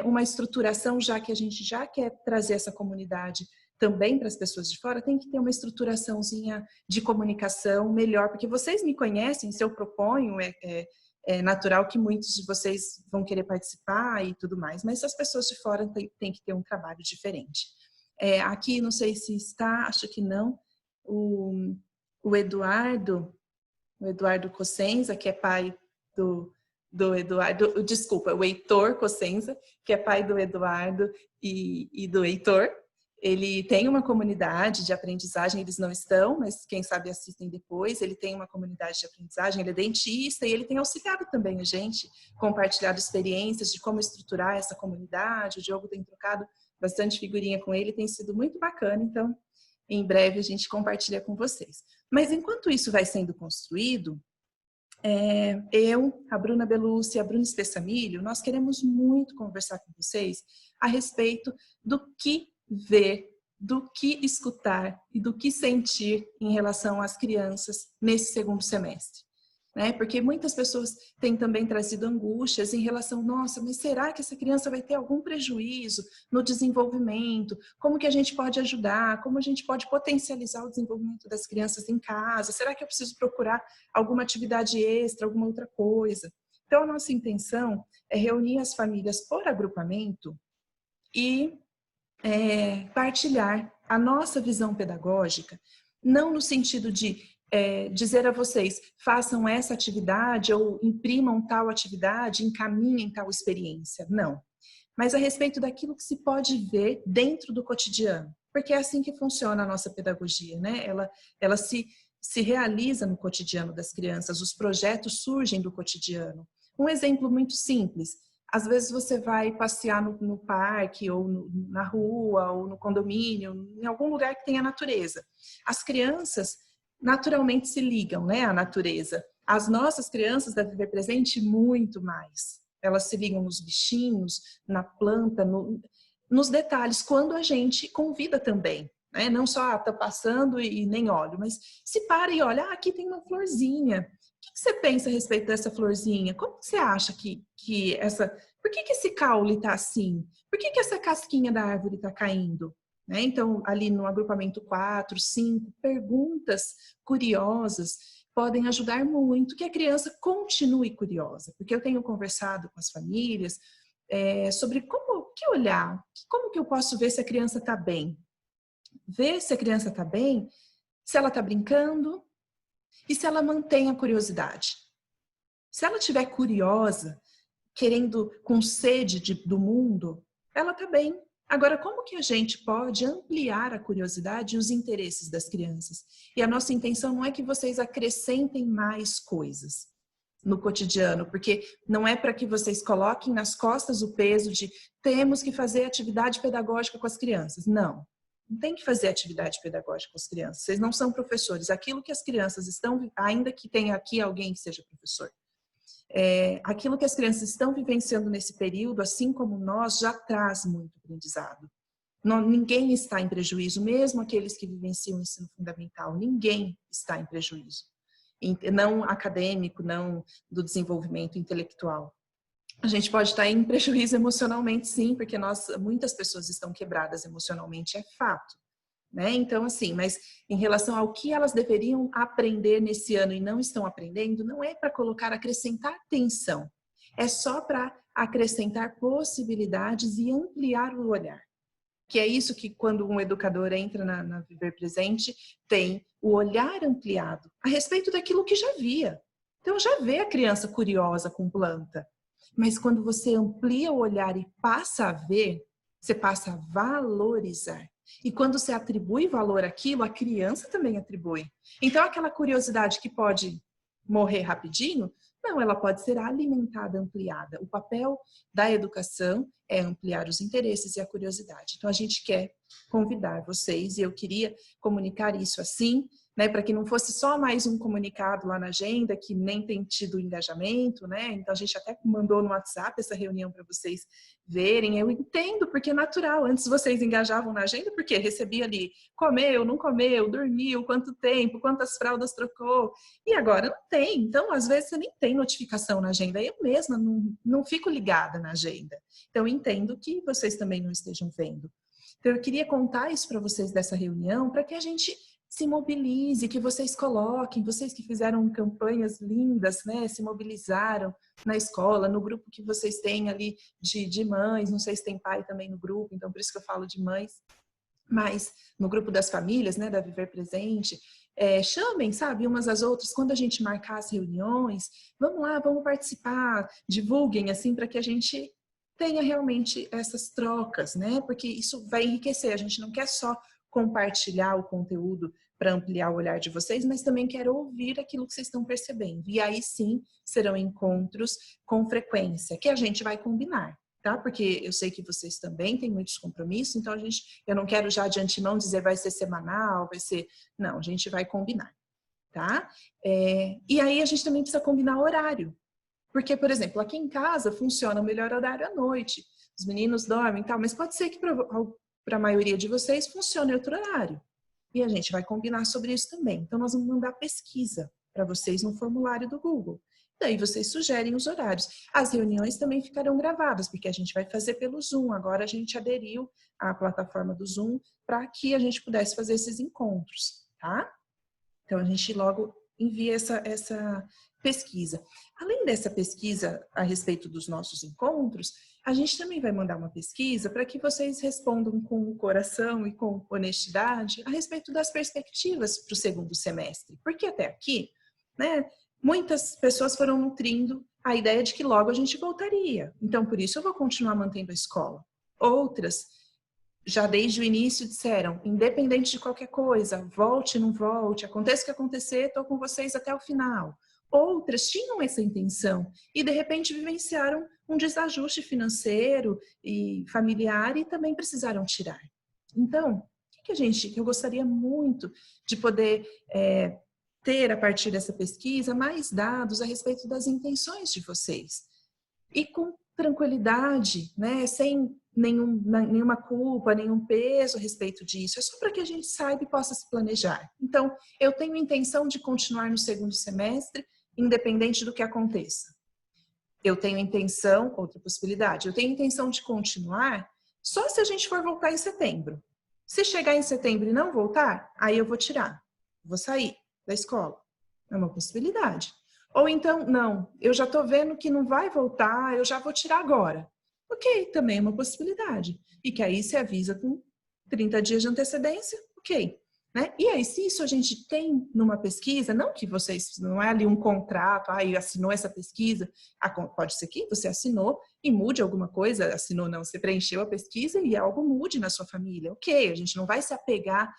uma estruturação, já que a gente já quer trazer essa comunidade também para as pessoas de fora, tem que ter uma estruturaçãozinha de comunicação melhor, porque vocês me conhecem, se eu proponho, é natural que muitos de vocês vão querer participar e tudo mais, mas as pessoas de fora têm que ter um trabalho diferente. Aqui, não sei se está, acho que não, o Eduardo o Eduardo Cossenza, que é pai do Eduardo, desculpa, o Heitor Cossenza, que é pai do Eduardo e do Heitor. Ele tem uma comunidade de aprendizagem, eles não estão, mas quem sabe assistem depois. Ele tem uma comunidade de aprendizagem, ele é dentista e ele tem auxiliado também a gente, compartilhado experiências de como estruturar essa comunidade. O Diogo tem trocado bastante figurinha com ele, tem sido muito bacana, então em breve a gente compartilha com vocês. Mas enquanto isso vai sendo construído, eu, a Bruna Belucci e a Bruna Spessamilho, nós queremos muito conversar com vocês a respeito do que ver, do que escutar e do que sentir em relação às crianças nesse segundo semestre. Né? Porque muitas pessoas têm também trazido angústias em relação, nossa, mas será que essa criança vai ter algum prejuízo no desenvolvimento? Como que a gente pode ajudar? Como a gente pode potencializar o desenvolvimento das crianças em casa? Será que eu preciso procurar alguma atividade extra, alguma outra coisa? Então, a nossa intenção é reunir as famílias por agrupamento e partilhar a nossa visão pedagógica, não no sentido de dizer a vocês, façam essa atividade ou imprimam tal atividade, encaminhem tal experiência. Não. Mas a respeito daquilo que se pode ver dentro do cotidiano. Porque é assim que funciona a nossa pedagogia, né? Ela se realiza no cotidiano das crianças, os projetos surgem do cotidiano. Um exemplo muito simples. Às vezes você vai passear no parque, ou na rua, ou no condomínio, em algum lugar que tenha natureza. As crianças naturalmente se ligam, né, à natureza. As nossas crianças da Viver Presente, muito mais. Elas se ligam nos bichinhos, na planta, nos detalhes, quando a gente convida também. Né? Não só tá passando e nem olho, mas se para e olha, aqui tem uma florzinha. O que você pensa a respeito dessa florzinha? Como você acha que essa... Por que esse caule está assim? Por que essa casquinha da árvore está caindo? Né? Então, ali no agrupamento 4, 5, perguntas curiosas podem ajudar muito que a criança continue curiosa. Porque eu tenho conversado com as famílias sobre que olhar, como que eu posso ver se a criança está bem? Ver se a criança está bem, se ela está brincando, e se ela mantém a curiosidade? Se ela estiver curiosa, querendo, com sede do mundo, ela está bem. Agora, como que a gente pode ampliar a curiosidade e os interesses das crianças? E a nossa intenção não é que vocês acrescentem mais coisas no cotidiano, porque não é para que vocês coloquem nas costas o peso de temos que fazer atividade pedagógica com as crianças. Não. Não tem que fazer atividade pedagógica com as crianças. Vocês não são professores. Aquilo que as crianças estão, ainda que tenha aqui alguém que seja professor, aquilo que as crianças estão vivenciando nesse período, assim como nós, já traz muito aprendizado. Ninguém está em prejuízo, mesmo aqueles que vivenciam o ensino fundamental. Ninguém está em prejuízo. Não acadêmico, não do desenvolvimento intelectual. A gente pode estar em prejuízo emocionalmente, sim, porque muitas pessoas estão quebradas emocionalmente, é fato. Né? Então, assim, mas em relação ao que elas deveriam aprender nesse ano e não estão aprendendo, não é para acrescentar tensão. É só para acrescentar possibilidades e ampliar o olhar. Que é isso que quando um educador entra na Viver Presente, tem o olhar ampliado a respeito daquilo que já via. Então, já vê a criança curiosa com planta. Mas quando você amplia o olhar e passa a ver, você passa a valorizar. E quando você atribui valor àquilo, a criança também atribui. Então, aquela curiosidade que pode morrer rapidinho, não, ela pode ser alimentada, ampliada. O papel da educação é ampliar os interesses e a curiosidade. Então, a gente quer convidar vocês, e eu queria comunicar isso assim, né, para que não fosse só mais um comunicado lá na agenda, que nem tem tido engajamento, né? Então, a gente até mandou no WhatsApp essa reunião para vocês verem. Eu entendo, porque é natural. Antes vocês engajavam na agenda, porque recebia ali, comeu, não comeu, dormiu, quanto tempo, quantas fraldas trocou. E agora não tem. Então, às vezes, você nem tem notificação na agenda. Eu mesma não fico ligada na agenda. Então, eu entendo que vocês também não estejam vendo. Então, eu queria contar isso para vocês dessa reunião, para que a gente se mobilize, que vocês coloquem, vocês que fizeram campanhas lindas, né, se mobilizaram na escola, no grupo que vocês têm ali de mães, não sei se tem pai também no grupo, então por isso que eu falo de mães, mas no grupo das famílias, né, da Viver Presente, chamem, sabe, umas às outras, quando a gente marcar as reuniões, vamos lá, vamos participar, divulguem, assim, para que a gente tenha realmente essas trocas, né? Porque isso vai enriquecer, a gente não quer só compartilhar o conteúdo para ampliar o olhar de vocês, mas também quero ouvir aquilo que vocês estão percebendo. E aí sim, serão encontros com frequência, que a gente vai combinar. Tá? Porque eu sei que vocês também têm muitos compromissos, então eu não quero já de antemão dizer vai ser semanal, vai ser... Não, a gente vai combinar, tá? E aí a gente também precisa combinar horário. Porque, por exemplo, aqui em casa funciona o melhor horário à noite, os meninos dormem e tal, mas pode ser que para a maioria de vocês funcione outro horário. E a gente vai combinar sobre isso também. Então, nós vamos mandar pesquisa para vocês no formulário do Google. Daí vocês sugerem os horários. As reuniões também ficarão gravadas, porque a gente vai fazer pelo Zoom. Agora a gente aderiu à plataforma do Zoom para que a gente pudesse fazer esses encontros, tá? Então a gente logo envia essa pesquisa. Além dessa pesquisa a respeito dos nossos encontros, a gente também vai mandar uma pesquisa para que vocês respondam com o coração e com honestidade a respeito das perspectivas para o segundo semestre. Porque até aqui, né? Muitas pessoas foram nutrindo a ideia de que logo a gente voltaria. Então, por isso eu vou continuar mantendo a escola. Outras, já desde o início, disseram, independente de qualquer coisa, volte, não volte, aconteça o que acontecer, estou com vocês até o final. Outras tinham essa intenção e, de repente, vivenciaram um desajuste financeiro e familiar e também precisaram tirar. Então, eu gostaria muito de poder... ter, a partir dessa pesquisa, mais dados a respeito das intenções de vocês. E com tranquilidade, né? Sem nenhuma culpa, nenhum peso a respeito disso. É só para que a gente saiba e possa se planejar. Então, eu tenho intenção de continuar no segundo semestre, independente do que aconteça. Eu tenho intenção, outra possibilidade, eu tenho intenção de continuar só se a gente for voltar em setembro. Se chegar em setembro e não voltar, aí eu vou tirar, vou sair da escola. É uma possibilidade. Ou então, não, eu já estou vendo que não vai voltar, eu já vou tirar agora. Ok, também é uma possibilidade. E que aí se avisa com 30 dias de antecedência, ok. Né? E aí, se isso a gente tem numa pesquisa, não que vocês, não é ali um contrato, assinou essa pesquisa, pode ser que você assinou e mude alguma coisa, assinou não, você preencheu a pesquisa e algo mude na sua família. Ok, a gente não vai se apegar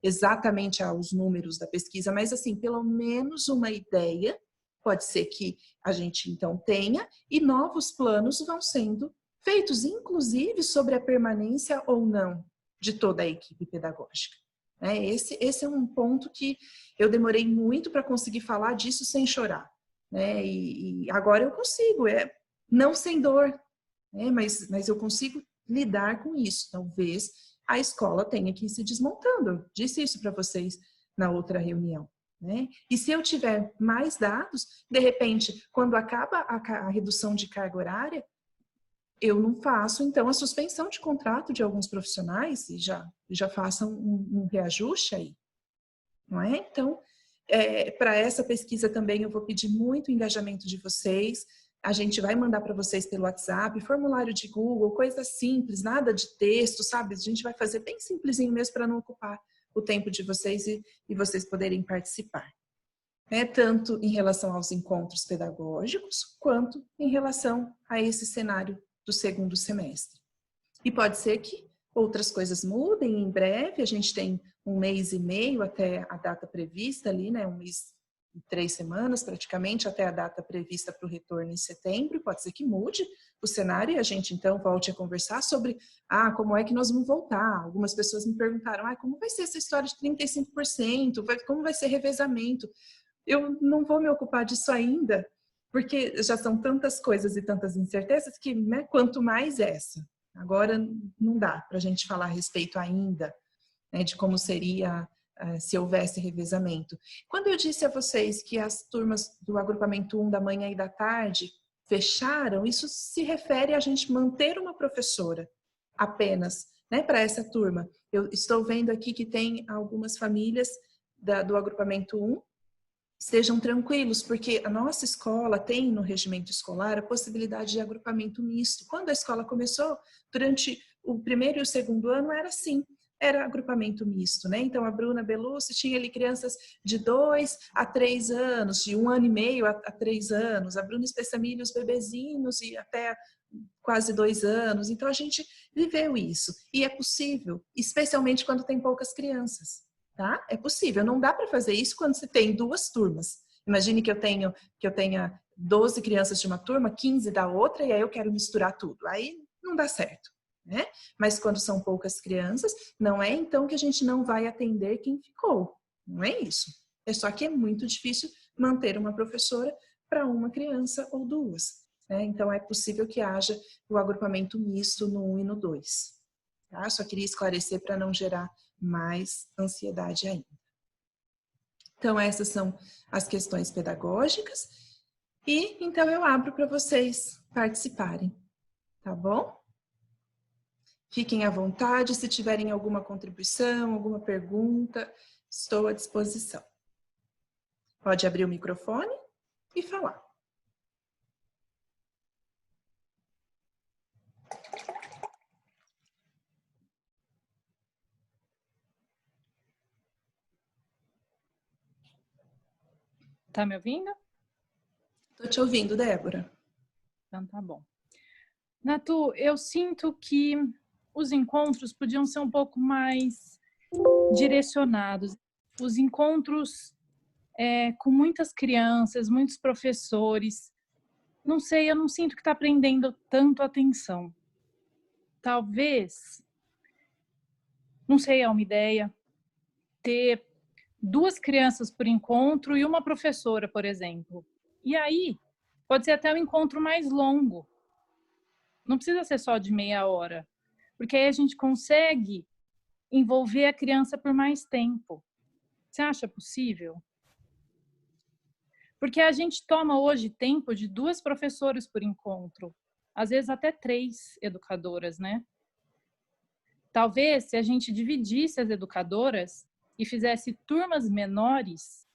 exatamente aos números da pesquisa, mas assim, pelo menos uma ideia pode ser que a gente então tenha e novos planos vão sendo feitos, inclusive sobre a permanência ou não de toda a equipe pedagógica. Esse é um ponto que eu demorei muito para conseguir falar disso sem chorar, né? E agora eu consigo, não sem dor, né? Mas eu consigo lidar com isso. Talvez a escola tenha que ir se desmontando. Eu disse isso para vocês na outra reunião, né? E se eu tiver mais dados, de repente, quando acaba a redução de carga horária, eu não faço, então, a suspensão de contrato de alguns profissionais e já façam um reajuste aí, não é? Então, para essa pesquisa também eu vou pedir muito engajamento de vocês. A gente vai mandar para vocês pelo WhatsApp, formulário de Google, coisa simples, nada de texto, sabe? A gente vai fazer bem simplesinho mesmo para não ocupar o tempo de vocês e vocês poderem participar. Tanto em relação aos encontros pedagógicos, quanto em relação a esse cenário do segundo semestre. E pode ser que outras coisas mudem em breve, a gente tem 1 mês e meio até a data prevista ali, né? 1 mês e 3 semanas praticamente até a data prevista para o retorno em setembro, pode ser que mude o cenário e a gente então volte a conversar sobre como é que nós vamos voltar. Algumas pessoas me perguntaram, como vai ser essa história de 35%, como vai ser revezamento? Eu não vou me ocupar disso ainda, porque já são tantas coisas e tantas incertezas que, né, quanto mais essa. Agora não dá para a gente falar a respeito ainda, né, de como seria se houvesse revezamento. Quando eu disse a vocês que as turmas do agrupamento 1 da manhã e da tarde fecharam, isso se refere a gente manter uma professora apenas, né, para essa turma. Eu estou vendo aqui que tem algumas famílias do agrupamento 1, estejam tranquilos, porque a nossa escola tem no regimento escolar a possibilidade de agrupamento misto. Quando a escola começou, durante o primeiro e o segundo ano era assim, era agrupamento misto, né? Então, a Bruna Belucci tinha ali crianças de 2 a 3 anos, de 1 ano e meio a 3 anos, a Bruna Spessamilli, os bebezinhos e até quase 2 anos. Então, a gente viveu isso. E é possível, especialmente quando tem poucas crianças, tá? É possível. Não dá para fazer isso quando você tem 2 turmas. Imagine que eu tenha 12 crianças de uma turma, 15 da outra, e aí eu quero misturar tudo. Aí não dá certo, né? Mas quando são poucas crianças, não é então que a gente não vai atender quem ficou. Não é isso. É só que é muito difícil manter uma professora para uma criança ou 2. Né? Então, é possível que haja o agrupamento misto no 1 e no 2. Tá? Só queria esclarecer para não gerar mais ansiedade ainda. Então, essas são as questões pedagógicas. E, então, eu abro para vocês participarem. Tá bom? Fiquem à vontade, se tiverem alguma contribuição, alguma pergunta, estou à disposição. Pode abrir o microfone e falar. Tá me ouvindo? Estou te ouvindo, Débora. Então tá bom. Natu, eu sinto que os encontros podiam ser um pouco mais direcionados. Os encontros com muitas crianças, muitos professores. Não sei, eu não sinto que está prendendo tanto atenção. Talvez, não sei, é uma ideia, ter 2 crianças por encontro e uma professora, por exemplo. E aí, pode ser até um encontro mais longo. Não precisa ser só de meia hora. Porque aí a gente consegue envolver a criança por mais tempo. Você acha possível? Porque a gente toma hoje tempo de 2 professoras por encontro. Às vezes até 3 educadoras, né? Talvez, se a gente dividisse as educadoras e fizesse turmas menores,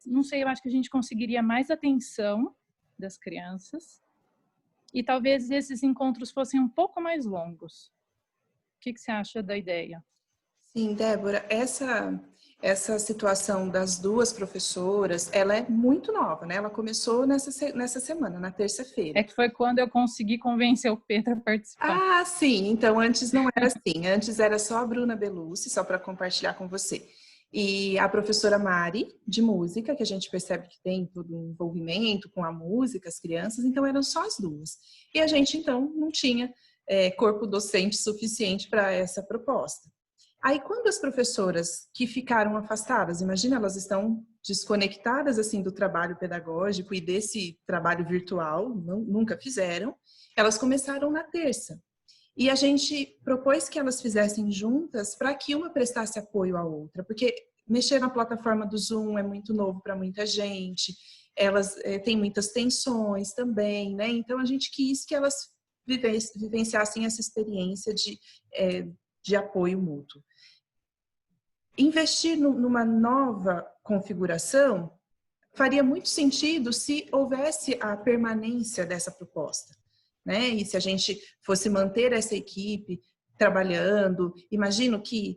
não sei, eu acho que a gente conseguiria mais atenção das crianças e talvez esses encontros fossem um pouco mais longos. O que você acha da ideia? Sim, Débora, essa situação das 2 professoras, ela é muito nova, né? Ela começou nessa semana, na terça-feira. É que foi quando eu consegui convencer o Pedro a participar. Ah, sim. Então, antes não era assim. Antes era só a Bruna Belucci, só para compartilhar com você. E a professora Mari, de música, que a gente percebe que tem todo um envolvimento com a música, as crianças, então eram só as 2. E a gente, então, não tinha corpo docente suficiente para essa proposta. Aí, quando as professoras que ficaram afastadas, imagina, elas estão desconectadas, assim, do trabalho pedagógico e desse trabalho virtual, nunca fizeram, elas começaram na terça. E a gente propôs que elas fizessem juntas para que uma prestasse apoio à outra, porque mexer na plataforma do Zoom é muito novo para muita gente, elas têm muitas tensões também, né? Então, a gente quis que elas vivenciassem essa experiência de apoio mútuo. Investir numa nova configuração faria muito sentido se houvesse a permanência dessa proposta, né? E se a gente fosse manter essa equipe trabalhando, imagino que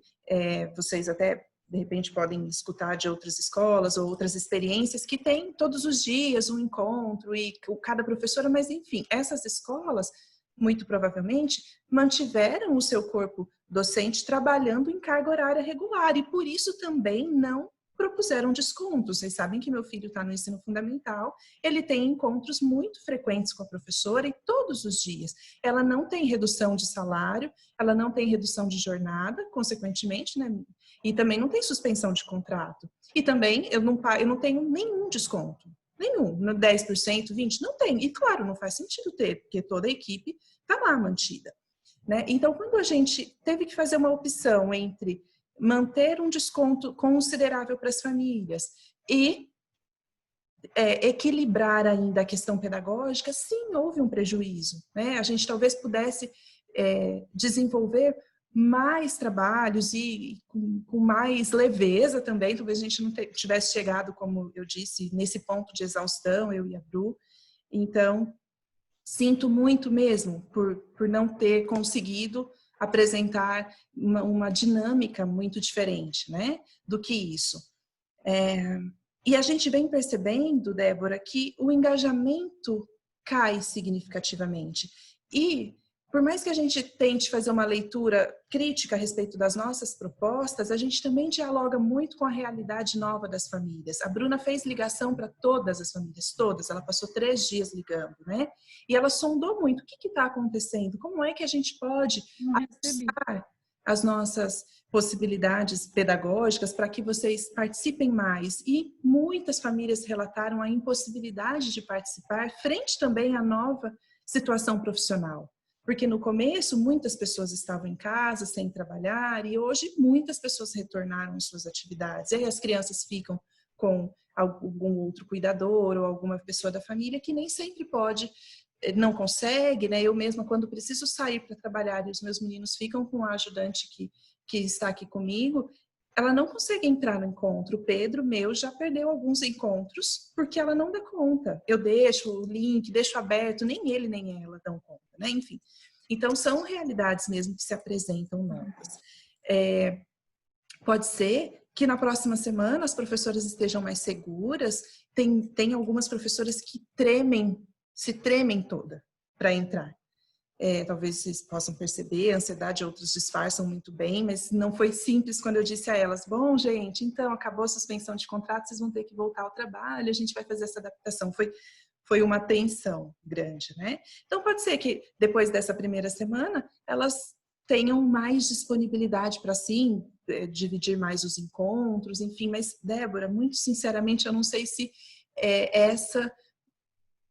vocês até de repente podem escutar de outras escolas ou outras experiências que tem todos os dias um encontro e cada professora, mas enfim, essas escolas muito provavelmente mantiveram o seu corpo docente trabalhando em carga horária regular e por isso também não propuseram descontos. Vocês sabem que meu filho está no ensino fundamental, ele tem encontros muito frequentes com a professora e todos os dias. Ela não tem redução de salário, ela não tem redução de jornada, consequentemente, né? E também não tem suspensão de contrato. E também eu não tenho nenhum desconto. Nenhum, 10%, 20%, não tem. E claro, não faz sentido ter, porque toda a equipe está lá mantida. Né? Então, quando a gente teve que fazer uma opção entre manter um desconto considerável para as famílias e equilibrar ainda a questão pedagógica, sim, houve um prejuízo. Né? A gente talvez pudesse desenvolver mais trabalhos e com mais leveza também, talvez a gente não tivesse chegado, como eu disse, nesse ponto de exaustão, eu e a Bru. Então, sinto muito mesmo por não ter conseguido apresentar uma dinâmica muito diferente, né, do que isso. E a gente vem percebendo, Débora, que o engajamento cai significativamente. E, por mais que a gente tente fazer uma leitura crítica a respeito das nossas propostas, a gente também dialoga muito com a realidade nova das famílias. A Bruna fez ligação para todas as famílias, todas. Ela passou 3 dias ligando, né? E ela sondou muito. O que está acontecendo? Como é que a gente pode ajustar as nossas possibilidades pedagógicas para que vocês participem mais? E muitas famílias relataram a impossibilidade de participar frente também à nova situação profissional. Porque no começo muitas pessoas estavam em casa sem trabalhar e hoje muitas pessoas retornaram às suas atividades. E aí as crianças ficam com algum outro cuidador ou alguma pessoa da família que nem sempre pode, não consegue, né? Eu mesma, quando preciso sair para trabalhar e os meus meninos ficam com a ajudante que está aqui comigo, ela não consegue entrar no encontro. O Pedro, meu, já perdeu alguns encontros porque ela não dá conta. Eu deixo o link, deixo aberto, nem ele nem ela dão conta, né? Enfim. Então, são realidades mesmo que se apresentam novas. Pode ser que na próxima semana as professoras estejam mais seguras. Tem algumas professoras que se tremem toda para entrar. Talvez vocês possam perceber, a ansiedade outros disfarçam muito bem, mas não foi simples quando eu disse a elas, bom, gente, então acabou a suspensão de contrato, vocês vão ter que voltar ao trabalho, a gente vai fazer essa adaptação. Foi uma tensão grande, né? Então pode ser que depois dessa primeira semana elas tenham mais disponibilidade para sim, dividir mais os encontros, enfim, mas Débora, muito sinceramente, eu não sei se essa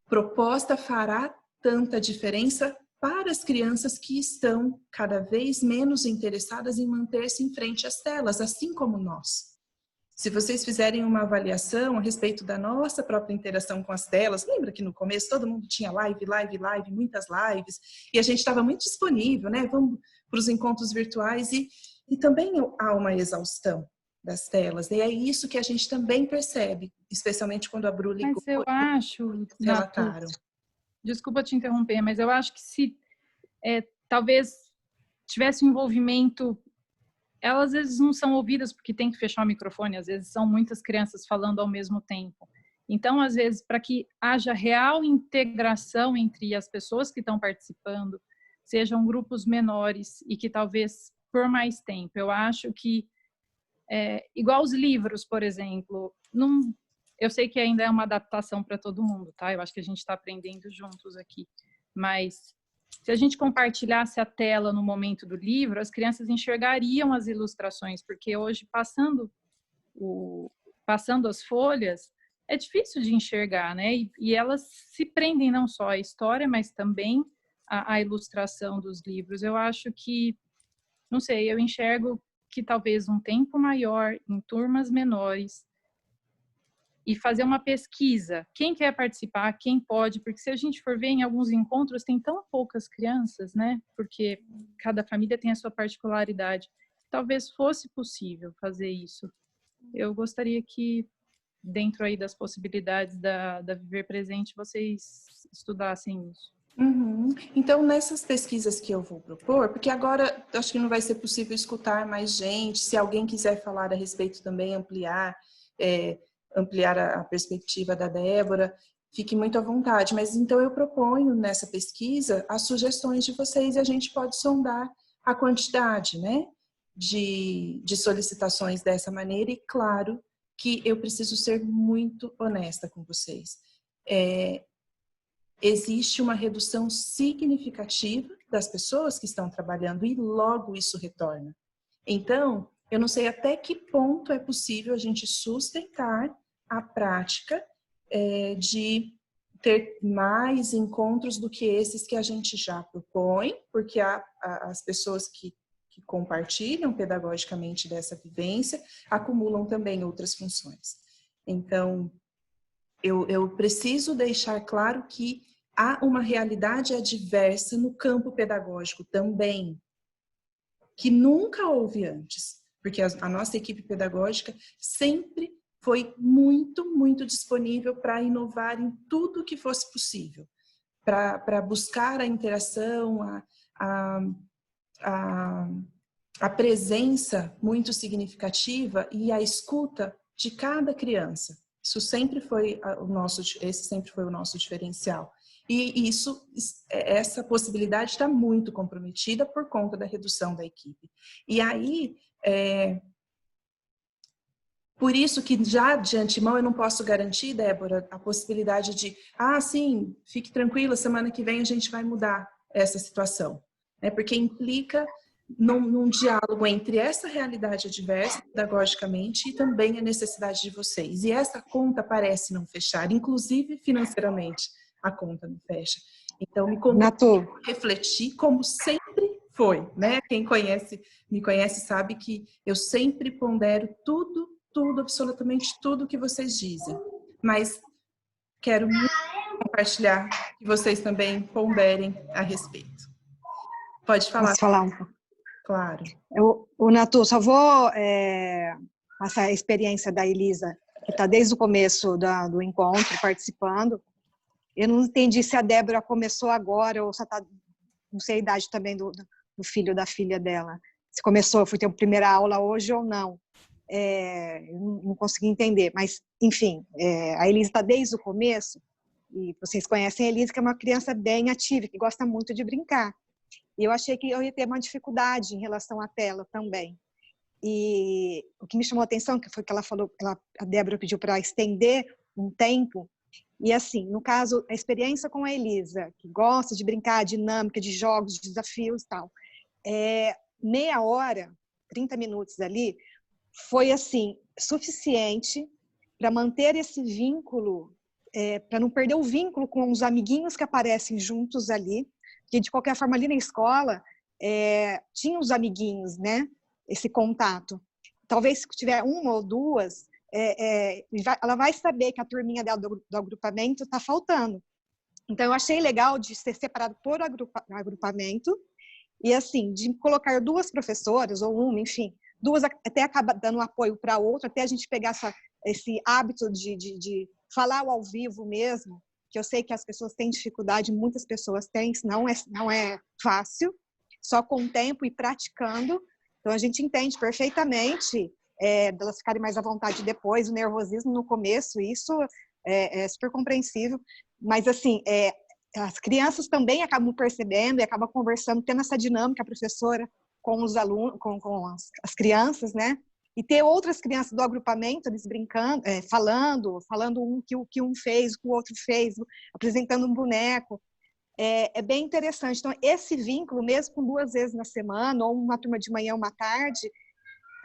proposta fará tanta diferença para as crianças que estão cada vez menos interessadas em manter-se em frente às telas, assim como nós. Se vocês fizerem uma avaliação a respeito da nossa própria interação com as telas, lembra que no começo todo mundo tinha live, muitas lives, e a gente estava muito disponível, né? Vamos para os encontros virtuais e também há uma exaustão das telas. E é isso que a gente também percebe, especialmente quando a Bru ligou. Mas eu acho, relataram. Desculpa te interromper, mas eu acho que se talvez tivesse um envolvimento, elas às vezes não são ouvidas porque tem que fechar o microfone, às vezes são muitas crianças falando ao mesmo tempo. Então, às vezes, para que haja real integração entre as pessoas que estão participando, sejam grupos menores e que talvez por mais tempo. Eu acho que, igual os livros, por exemplo, eu sei que ainda é uma adaptação para todo mundo, tá? Eu acho que a gente está aprendendo juntos aqui. Mas se a gente compartilhasse a tela no momento do livro, as crianças enxergariam as ilustrações, porque hoje, passando as folhas, é difícil de enxergar, né? E elas se prendem não só à história, mas também à ilustração dos livros. Eu acho que, não sei, eu enxergo que talvez um tempo maior, em turmas menores, e fazer uma pesquisa. Quem quer participar, quem pode, porque se a gente for ver em alguns encontros, tem tão poucas crianças, né? Porque cada família tem a sua particularidade. Talvez fosse possível fazer isso. Eu gostaria que, dentro aí das possibilidades da Viver Presente, vocês estudassem isso. Uhum. Então, nessas pesquisas que eu vou propor, porque agora acho que não vai ser possível escutar mais gente, se alguém quiser falar a respeito também, ampliar a perspectiva da Débora, fique muito à vontade. Mas então eu proponho nessa pesquisa as sugestões de vocês e a gente pode sondar a quantidade, né, de solicitações dessa maneira. E claro que eu preciso ser muito honesta com vocês. Existe uma redução significativa das pessoas que estão trabalhando e logo isso retorna. Então, eu não sei até que ponto é possível a gente sustentar a prática de ter mais encontros do que esses que a gente já propõe, porque as pessoas que compartilham pedagogicamente dessa vivência acumulam também outras funções. Então, eu preciso deixar claro que há uma realidade adversa no campo pedagógico também, que nunca houve antes, porque a nossa equipe pedagógica sempre foi muito, muito disponível para inovar em tudo que fosse possível, para buscar a interação, a presença muito significativa e a escuta de cada criança. Isso sempre foi esse sempre foi o nosso diferencial. E essa possibilidade está muito comprometida por conta da redução da equipe. E aí, por isso que já de antemão eu não posso garantir, Débora, a possibilidade de, sim, fique tranquila, semana que vem a gente vai mudar essa situação. Porque implica num diálogo entre essa realidade adversa, pedagogicamente, e também a necessidade de vocês. E essa conta parece não fechar, inclusive financeiramente, a conta não fecha. Então, me comprometo a refletir como sempre foi, né? Quem me conhece sabe que eu sempre pondero tudo, absolutamente tudo que vocês dizem. Mas quero muito compartilhar que vocês também ponderem a respeito. Pode falar. Posso falar um pouco? Claro. O Natu, só vou passar a experiência da Elisa, que está desde o começo do encontro, participando. Eu não entendi se a Débora começou agora ou se está, não sei a idade também do filho ou da filha dela. Se começou, foi ter a primeira aula hoje ou não. Eu não consegui entender, mas, enfim, a Elisa está desde o começo, e vocês conhecem a Elisa, que é uma criança bem ativa, que gosta muito de brincar. E eu achei que eu ia ter uma dificuldade em relação à tela também. E o que me chamou a atenção, que foi que ela falou, a Débora pediu para estender um tempo. E assim, no caso, a experiência com a Elisa, que gosta de brincar, dinâmica, de jogos, de desafios e tal, meia hora, 30 minutos ali, foi assim, suficiente para manter esse vínculo, para não perder o vínculo com os amiguinhos que aparecem juntos ali, que de qualquer forma ali na escola tinha os amiguinhos, né? Esse contato. Talvez se tiver uma ou duas, ela vai saber que a turminha dela do agrupamento está faltando. Então eu achei legal de ser separado por agrupamento e assim, de colocar duas professoras ou uma, enfim, duas até acaba dando apoio para a outra, até a gente pegar esse hábito de falar ao vivo mesmo, que eu sei que as pessoas têm dificuldade, muitas pessoas têm, não é fácil, só com o tempo e praticando. Então, a gente entende perfeitamente delas ficarem mais à vontade depois, o nervosismo no começo, isso é super compreensível. Mas, assim, as crianças também acabam percebendo e acabam conversando, tendo essa dinâmica, a professora com os alunos, com as crianças, né? E ter outras crianças do agrupamento, eles brincando, falando o que um fez, o que o outro fez, apresentando um boneco. É bem interessante. Então, esse vínculo, mesmo com 2 vezes na semana, ou uma turma de manhã, uma tarde,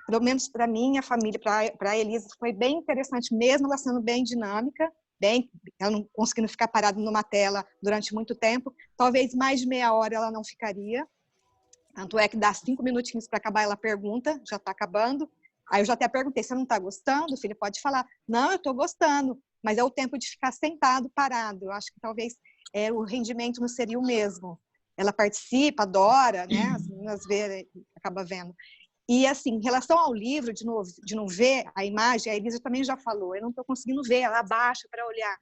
pelo menos para mim, a família, para a Elisa, foi bem interessante, mesmo ela sendo bem dinâmica, ela não conseguindo ficar parada numa tela durante muito tempo. Talvez mais de meia hora ela não ficaria. Tanto é que dá 5 minutinhos para acabar, ela pergunta, já está acabando. Aí eu já até perguntei, você não está gostando? O filho pode falar, não, eu estou gostando, mas é o tempo de ficar sentado, parado. Eu acho que talvez o rendimento não seria o mesmo. Ela participa, adora, né? As meninas acaba vendo. E assim, em relação ao livro, de não ver a imagem, a Elisa também já falou, eu não estou conseguindo ver, ela abaixa para olhar.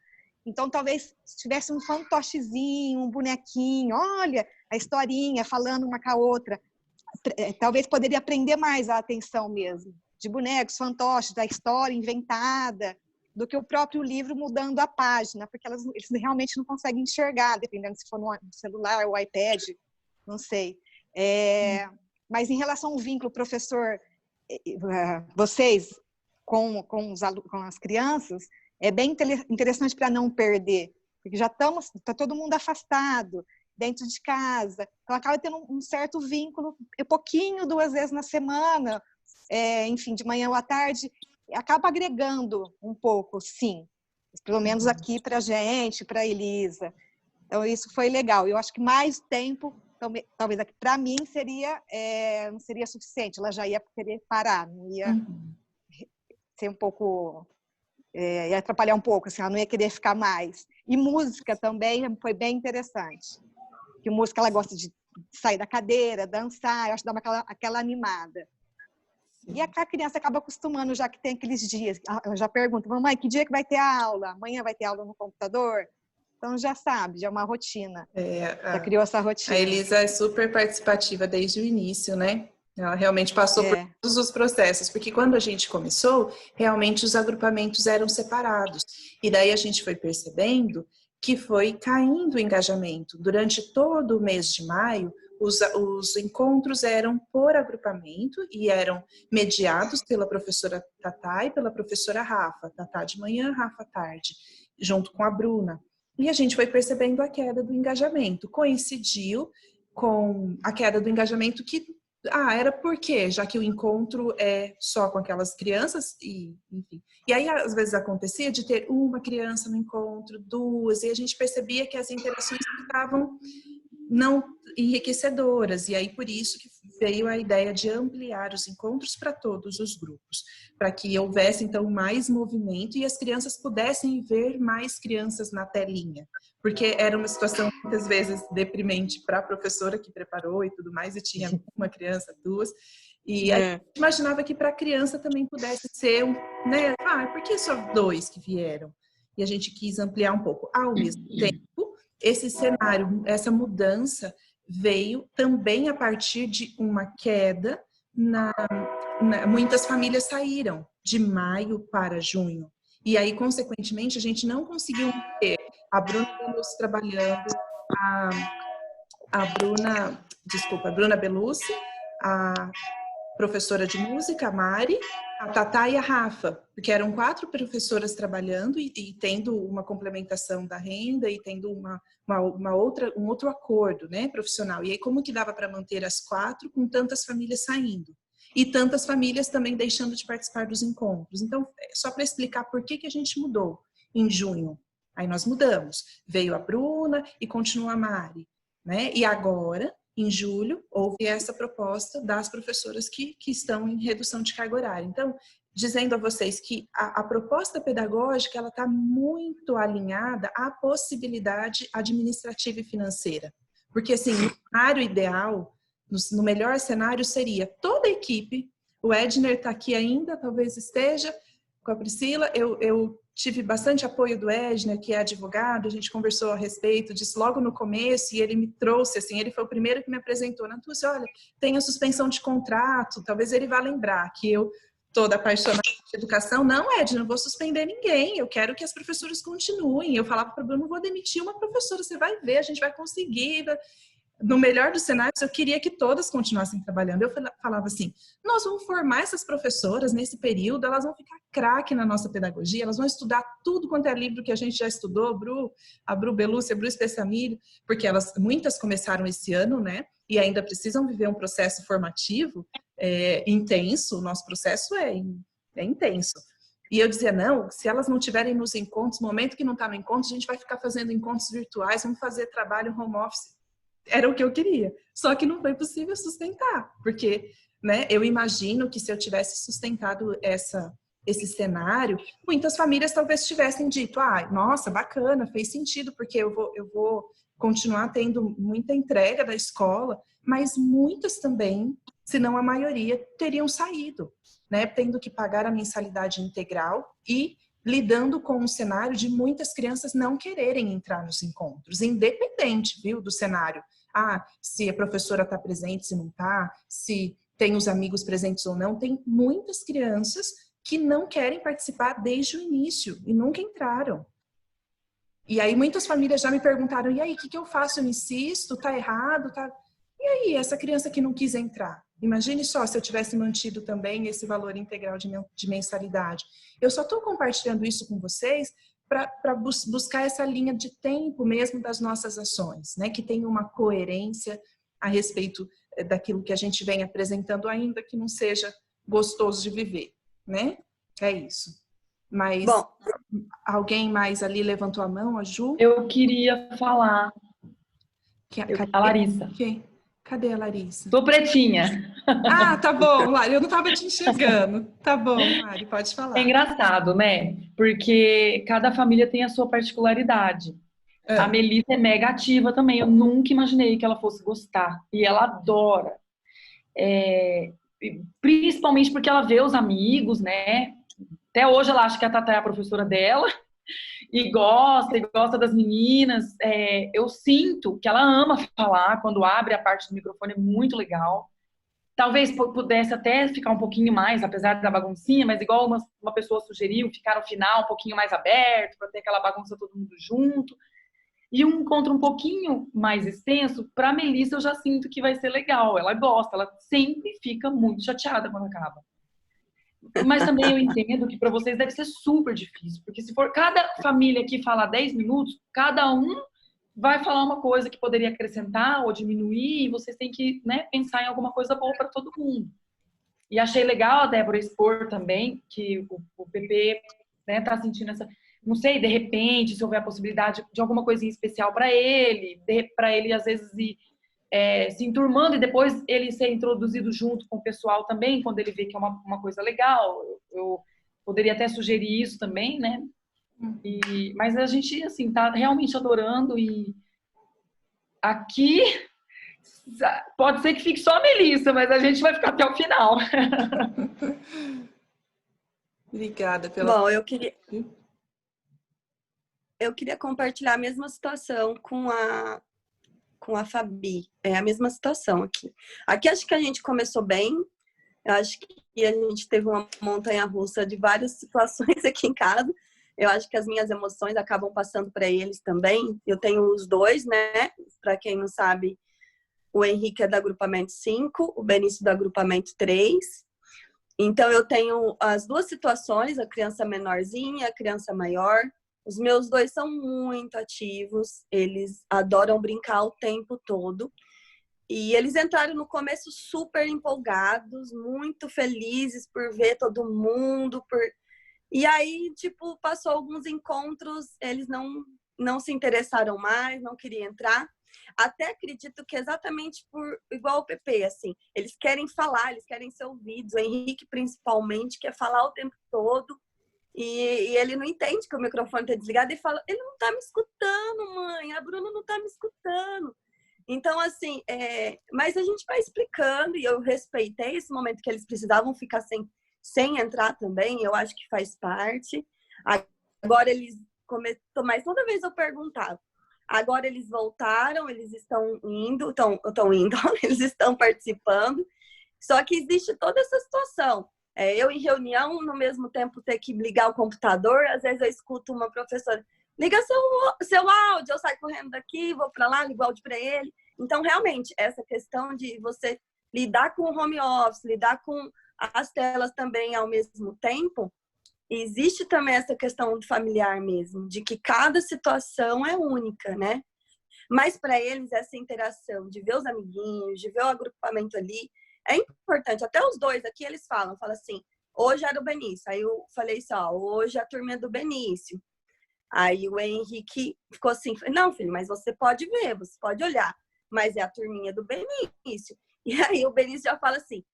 Então, talvez se tivesse um fantochezinho, um bonequinho, olha, a historinha, falando uma com a outra, talvez poderia prender mais a atenção mesmo, de bonecos, fantoches, da história inventada, do que o próprio livro mudando a página, porque eles realmente não conseguem enxergar, dependendo se for no celular ou iPad, não sei. Mas em relação ao vínculo, professor, vocês com as crianças, é bem interessante para não perder, porque já está todo mundo afastado, dentro de casa, então acaba tendo um certo vínculo, pouquinho, 2 vezes na semana, enfim, de manhã ou à tarde, acaba agregando um pouco, sim, pelo menos aqui para a gente, para a Elisa. Então, isso foi legal. Eu acho que mais tempo, talvez aqui para mim, não seria suficiente, ela já ia querer parar, não ia ser um pouco... ia atrapalhar um pouco, assim, ela não ia querer ficar mais. E música também foi bem interessante. Que música ela gosta de sair da cadeira, dançar, eu acho que dá aquela animada. E a criança acaba acostumando, já que tem aqueles dias. Eu já pergunto, mamãe, que dia que vai ter a aula? Amanhã vai ter aula no computador? Então já sabe, já é uma rotina. Já A criou essa rotina. Elisa é super participativa desde o início, né? Ela realmente passou por todos os processos, porque quando a gente começou, realmente os agrupamentos eram separados. E daí a gente foi percebendo que foi caindo o engajamento. Durante todo o mês de maio, os encontros eram por agrupamento e eram mediados pela professora Tatá e pela professora Rafa. Tatá de manhã, Rafa à tarde, junto com a Bruna. E a gente foi percebendo a queda do engajamento. Coincidiu com a queda do engajamento que era por quê? Já que o encontro é só com aquelas crianças e, enfim. E aí, às vezes, acontecia de ter uma criança no encontro, duas, e a gente percebia que as interações ficavam não enriquecedoras. E aí, por isso que veio a ideia de ampliar os encontros para todos os grupos, para que houvesse, então, mais movimento e as crianças pudessem ver mais crianças na telinha. Porque era uma situação, muitas vezes, deprimente para a professora que preparou e tudo mais, e tinha uma criança, duas. E a gente imaginava que para a criança também pudesse ser, né? Por que só dois que vieram? E a gente quis ampliar um pouco. Ao mesmo tempo, esse cenário, essa mudança veio também a partir de uma queda muitas famílias saíram de maio para junho. E aí, consequentemente, a gente não conseguiu ter a Bruna Belucci trabalhando, a Bruna Belucci, a professora de música, a Mari, a Tatá e a Rafa, porque eram 4 professoras trabalhando e tendo uma complementação da renda e tendo um outro acordo, né, profissional. E aí, como que dava para manter as 4 com tantas famílias saindo? E tantas famílias também deixando de participar dos encontros. Então, só para explicar por que a gente mudou em junho. Aí nós mudamos. Veio a Bruna e continua a Mari, né? E agora, em julho, houve essa proposta das professoras que estão em redução de carga horária. Então, dizendo a vocês que a proposta pedagógica ela está muito alinhada à possibilidade administrativa e financeira. Porque, assim, no cenário ideal, no melhor cenário, seria toda a equipe. O Edner está aqui ainda, talvez esteja, com a Priscila. Eu tive bastante apoio do Edner, que é advogado, a gente conversou a respeito disso logo no começo, e ele me trouxe, assim, ele foi o primeiro que me apresentou. Natúcia, olha, tem a suspensão de contrato, talvez ele vá lembrar que eu, toda apaixonada por educação, não, Edner, não vou suspender ninguém, eu quero que as professoras continuem. Eu falava para o Bruno, não vou demitir uma professora, você vai ver, a gente vai conseguir. No melhor dos cenários, eu queria que todas continuassem trabalhando. Eu falava assim, nós vamos formar essas professoras nesse período, elas vão ficar craque na nossa pedagogia, elas vão estudar tudo quanto é livro que a gente já estudou, a Bru Belucci, a Bru Especiamilho, porque muitas começaram esse ano, né? E ainda precisam viver um processo formativo intenso, o nosso processo é intenso. E eu dizia, não, se elas não estiverem nos encontros, no momento que não está no encontro, a gente vai ficar fazendo encontros virtuais, vamos fazer trabalho home office. Era o que eu queria, só que não foi possível sustentar, porque, né, eu imagino que se eu tivesse sustentado esse cenário, muitas famílias talvez tivessem dito, nossa, bacana, fez sentido, porque eu vou continuar tendo muita entrega da escola, mas muitas também, se não a maioria, teriam saído, né, tendo que pagar a mensalidade integral e lidando com um cenário de muitas crianças não quererem entrar nos encontros, independente, viu, do cenário. Se a professora está presente, se não está, se tem os amigos presentes ou não, tem muitas crianças que não querem participar desde o início e nunca entraram. E aí muitas famílias já me perguntaram, e aí, o que eu faço? Eu insisto? Tá errado? Tá... E aí, essa criança que não quis entrar? Imagine só se eu tivesse mantido também esse valor integral de mensalidade. Eu só estou compartilhando isso com vocês para buscar essa linha de tempo mesmo das nossas ações, né? Que tenha uma coerência a respeito daquilo que a gente vem apresentando, ainda que não seja gostoso de viver, né? É isso. Mas alguém mais ali levantou a mão, a Ju? Eu queria falar. A Larissa. Quem? Cadê a Larissa? Tô pretinha. Tá bom, Lari, eu não estava te enxergando. Tá bom, Lari, pode falar. É engraçado, né? Porque cada família tem a sua particularidade. A Melissa é mega ativa também. Eu nunca imaginei que ela fosse gostar. E ela adora. Principalmente porque ela vê os amigos, né? Até hoje ela acha que a Tatá é a professora dela. e gosta das meninas. Eu sinto que ela ama falar, quando abre a parte do microfone, é muito legal. Talvez pudesse até ficar um pouquinho mais, apesar da baguncinha, mas igual uma pessoa sugeriu, ficar no final um pouquinho mais aberto, para ter aquela bagunça todo mundo junto. E um encontro um pouquinho mais extenso, para a Melissa eu já sinto que vai ser legal. Ela gosta, ela sempre fica muito chateada quando acaba. Mas também eu entendo que para vocês deve ser super difícil, porque se for cada família aqui falar 10 minutos, cada um vai falar uma coisa que poderia acrescentar ou diminuir, e vocês têm que, né, pensar em alguma coisa boa para todo mundo. E achei legal a Débora expor também que o PP, né, tá sentindo essa... Não sei, de repente, se houver a possibilidade de alguma coisinha especial para ele às vezes ir se enturmando e depois ele ser introduzido junto com o pessoal também, quando ele vê que é uma coisa legal. Eu poderia até sugerir isso também, né? Mas a gente, assim, tá realmente adorando, e aqui pode ser que fique só a Melissa, mas a gente vai ficar até o final. Obrigada pela... Bom, eu queria compartilhar a mesma situação com a Fabi. É a mesma situação aqui. Aqui acho que a gente começou bem. Eu acho que a gente teve uma montanha-russa de várias situações aqui em casa. Eu acho que as minhas emoções acabam passando para eles também. Eu tenho os dois, né? Para quem não sabe, o Henrique é do agrupamento 5, o Benício do agrupamento 3. Então, eu tenho as duas situações, a criança menorzinha, a criança maior. Os meus dois são muito ativos, eles adoram brincar o tempo todo. E eles entraram no começo super empolgados, muito felizes por ver todo mundo, E aí, tipo, passou alguns encontros, eles não se interessaram mais, não queriam entrar. Até acredito que exatamente igual o PP, assim, eles querem falar, eles querem ser ouvidos. O Henrique, principalmente, quer falar o tempo todo. E ele não entende que o microfone está desligado e fala, ele não está me escutando, mãe, a Bruna não está me escutando. Então, assim, mas a gente vai explicando, e eu respeitei esse momento que eles precisavam ficar sem entrar também, eu acho que faz parte. Agora eles começam, mas toda vez eu perguntava. Agora eles voltaram, eles estão indo, eles estão participando. Só que existe toda essa situação. Eu em reunião, no mesmo tempo ter que ligar o computador, às vezes eu escuto uma professora, liga seu áudio, eu saio correndo daqui, vou para lá, ligo o áudio para ele. Então, realmente, essa questão de você lidar com o home office, lidar com as telas também ao mesmo tempo, existe também essa questão do familiar mesmo, de que cada situação é única, né? Mas para eles, essa interação de ver os amiguinhos, de ver o agrupamento ali, é importante. Até os dois aqui, eles falam assim, hoje era o Benício. Aí eu falei assim, hoje é a turma do Benício. Aí o Henrique ficou assim, não, filho, mas você pode ver, você pode olhar, mas é a turminha do Benício. E aí o Benício já fala assim,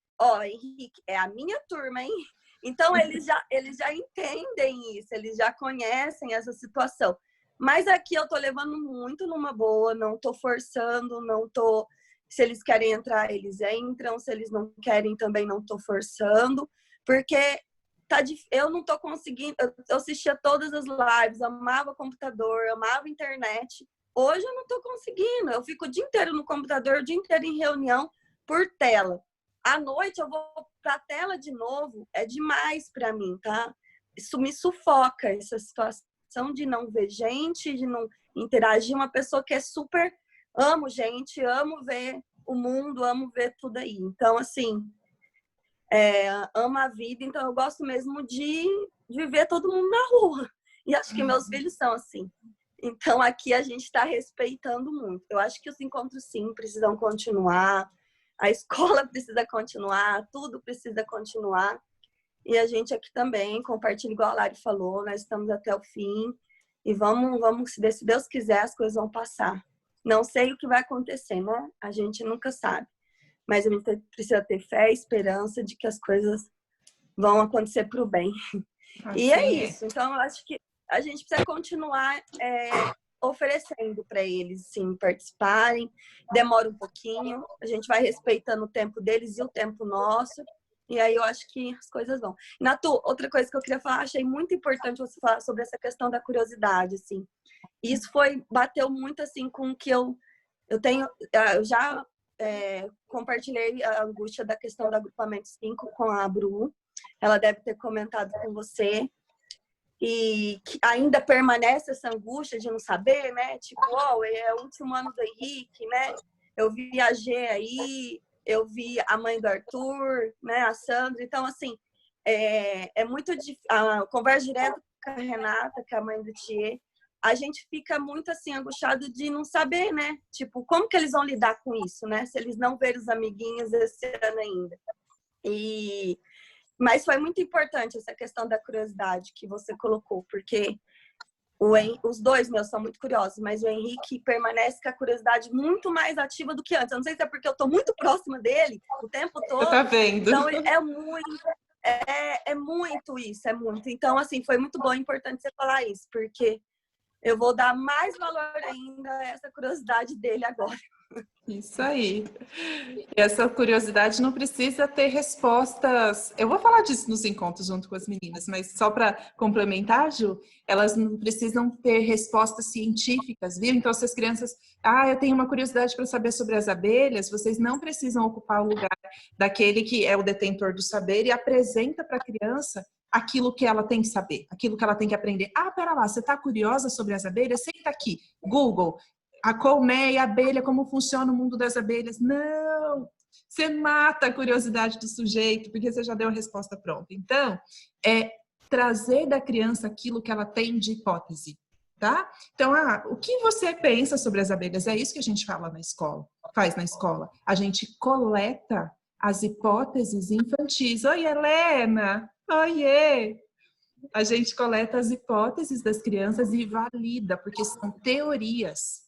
Henrique, é a minha turma, hein? Então eles já entendem isso, eles já conhecem essa situação. Mas aqui eu tô levando muito numa boa, não tô forçando, não tô... Se eles querem entrar, eles entram. Se eles não querem, também não tô forçando. Porque eu não tô conseguindo... Eu assistia todas as lives, amava o computador, amava a internet. Hoje eu não tô conseguindo. Eu fico o dia inteiro no computador, o dia inteiro em reunião por tela. À noite eu vou pra tela de novo. É demais pra mim, tá? Isso me sufoca, essa situação de não ver gente, de não interagir. Uma pessoa que é super... Amo gente, amo ver o mundo, amo ver tudo aí. Então, assim, amo a vida. Então, eu gosto mesmo de ver todo mundo na rua. E acho que meus filhos são assim. Então, aqui a gente está respeitando muito. Eu acho que os encontros, sim, precisam continuar. A escola precisa continuar. Tudo precisa continuar. E a gente aqui também compartilha, igual a Lari falou. Nós estamos até o fim. E vamos, se Deus quiser, as coisas vão passar. Não sei o que vai acontecer, né? A gente nunca sabe. Mas a gente precisa ter fé e esperança de que as coisas vão acontecer para o bem. Assim e é isso. Então, eu acho que a gente precisa continuar oferecendo para eles, sim, participarem. Demora um pouquinho. A gente vai respeitando o tempo deles e o tempo nosso. E aí eu acho que as coisas vão. Natu, outra coisa que eu queria falar, achei muito importante você falar sobre essa questão da curiosidade, assim. Isso bateu muito, assim, com o que eu tenho, eu já compartilhei a angústia da questão do agrupamento 5 com a Bru. Ela deve ter comentado com você. E que ainda permanece essa angústia de não saber, né? Tipo, é o último ano do Henrique, né? Eu vi a G aí, eu vi a mãe do Arthur, né? A Sandra. Então, assim, é muito difícil. A conversa direta com a Renata, que é a mãe do Thier, a gente fica muito, assim, angustiado de não saber, né? Tipo, como que eles vão lidar com isso, né? Se eles não verem os amiguinhos esse ano ainda. Mas foi muito importante essa questão da curiosidade que você colocou, porque os dois meus são muito curiosos, mas o Henrique permanece com a curiosidade muito mais ativa do que antes. Eu não sei se é porque eu estou muito próxima dele o tempo todo. Você tá vendo? Então, é muito isso, é muito. Então, assim, foi muito bom e importante você falar isso, porque eu vou dar mais valor ainda a essa curiosidade dele agora. Isso aí. E essa curiosidade não precisa ter respostas. Eu vou falar disso nos encontros junto com as meninas, mas só para complementar, Ju, elas não precisam ter respostas científicas, viu? Então, se as crianças, eu tenho uma curiosidade para saber sobre as abelhas, vocês não precisam ocupar o lugar daquele que é o detentor do saber e apresenta para a criança aquilo que ela tem que saber, aquilo que ela tem que aprender. Pera lá, você está curiosa sobre as abelhas? Senta aqui, Google. A colmeia, a abelha, como funciona o mundo das abelhas. Não! Você mata a curiosidade do sujeito, porque você já deu a resposta pronta. Então, trazer da criança aquilo que ela tem de hipótese, tá? Então, o que você pensa sobre as abelhas? É isso que a gente fala na escola, faz na escola. A gente coleta as hipóteses infantis. Oi, Helena! Oiê! A gente coleta as hipóteses das crianças e valida, porque são teorias.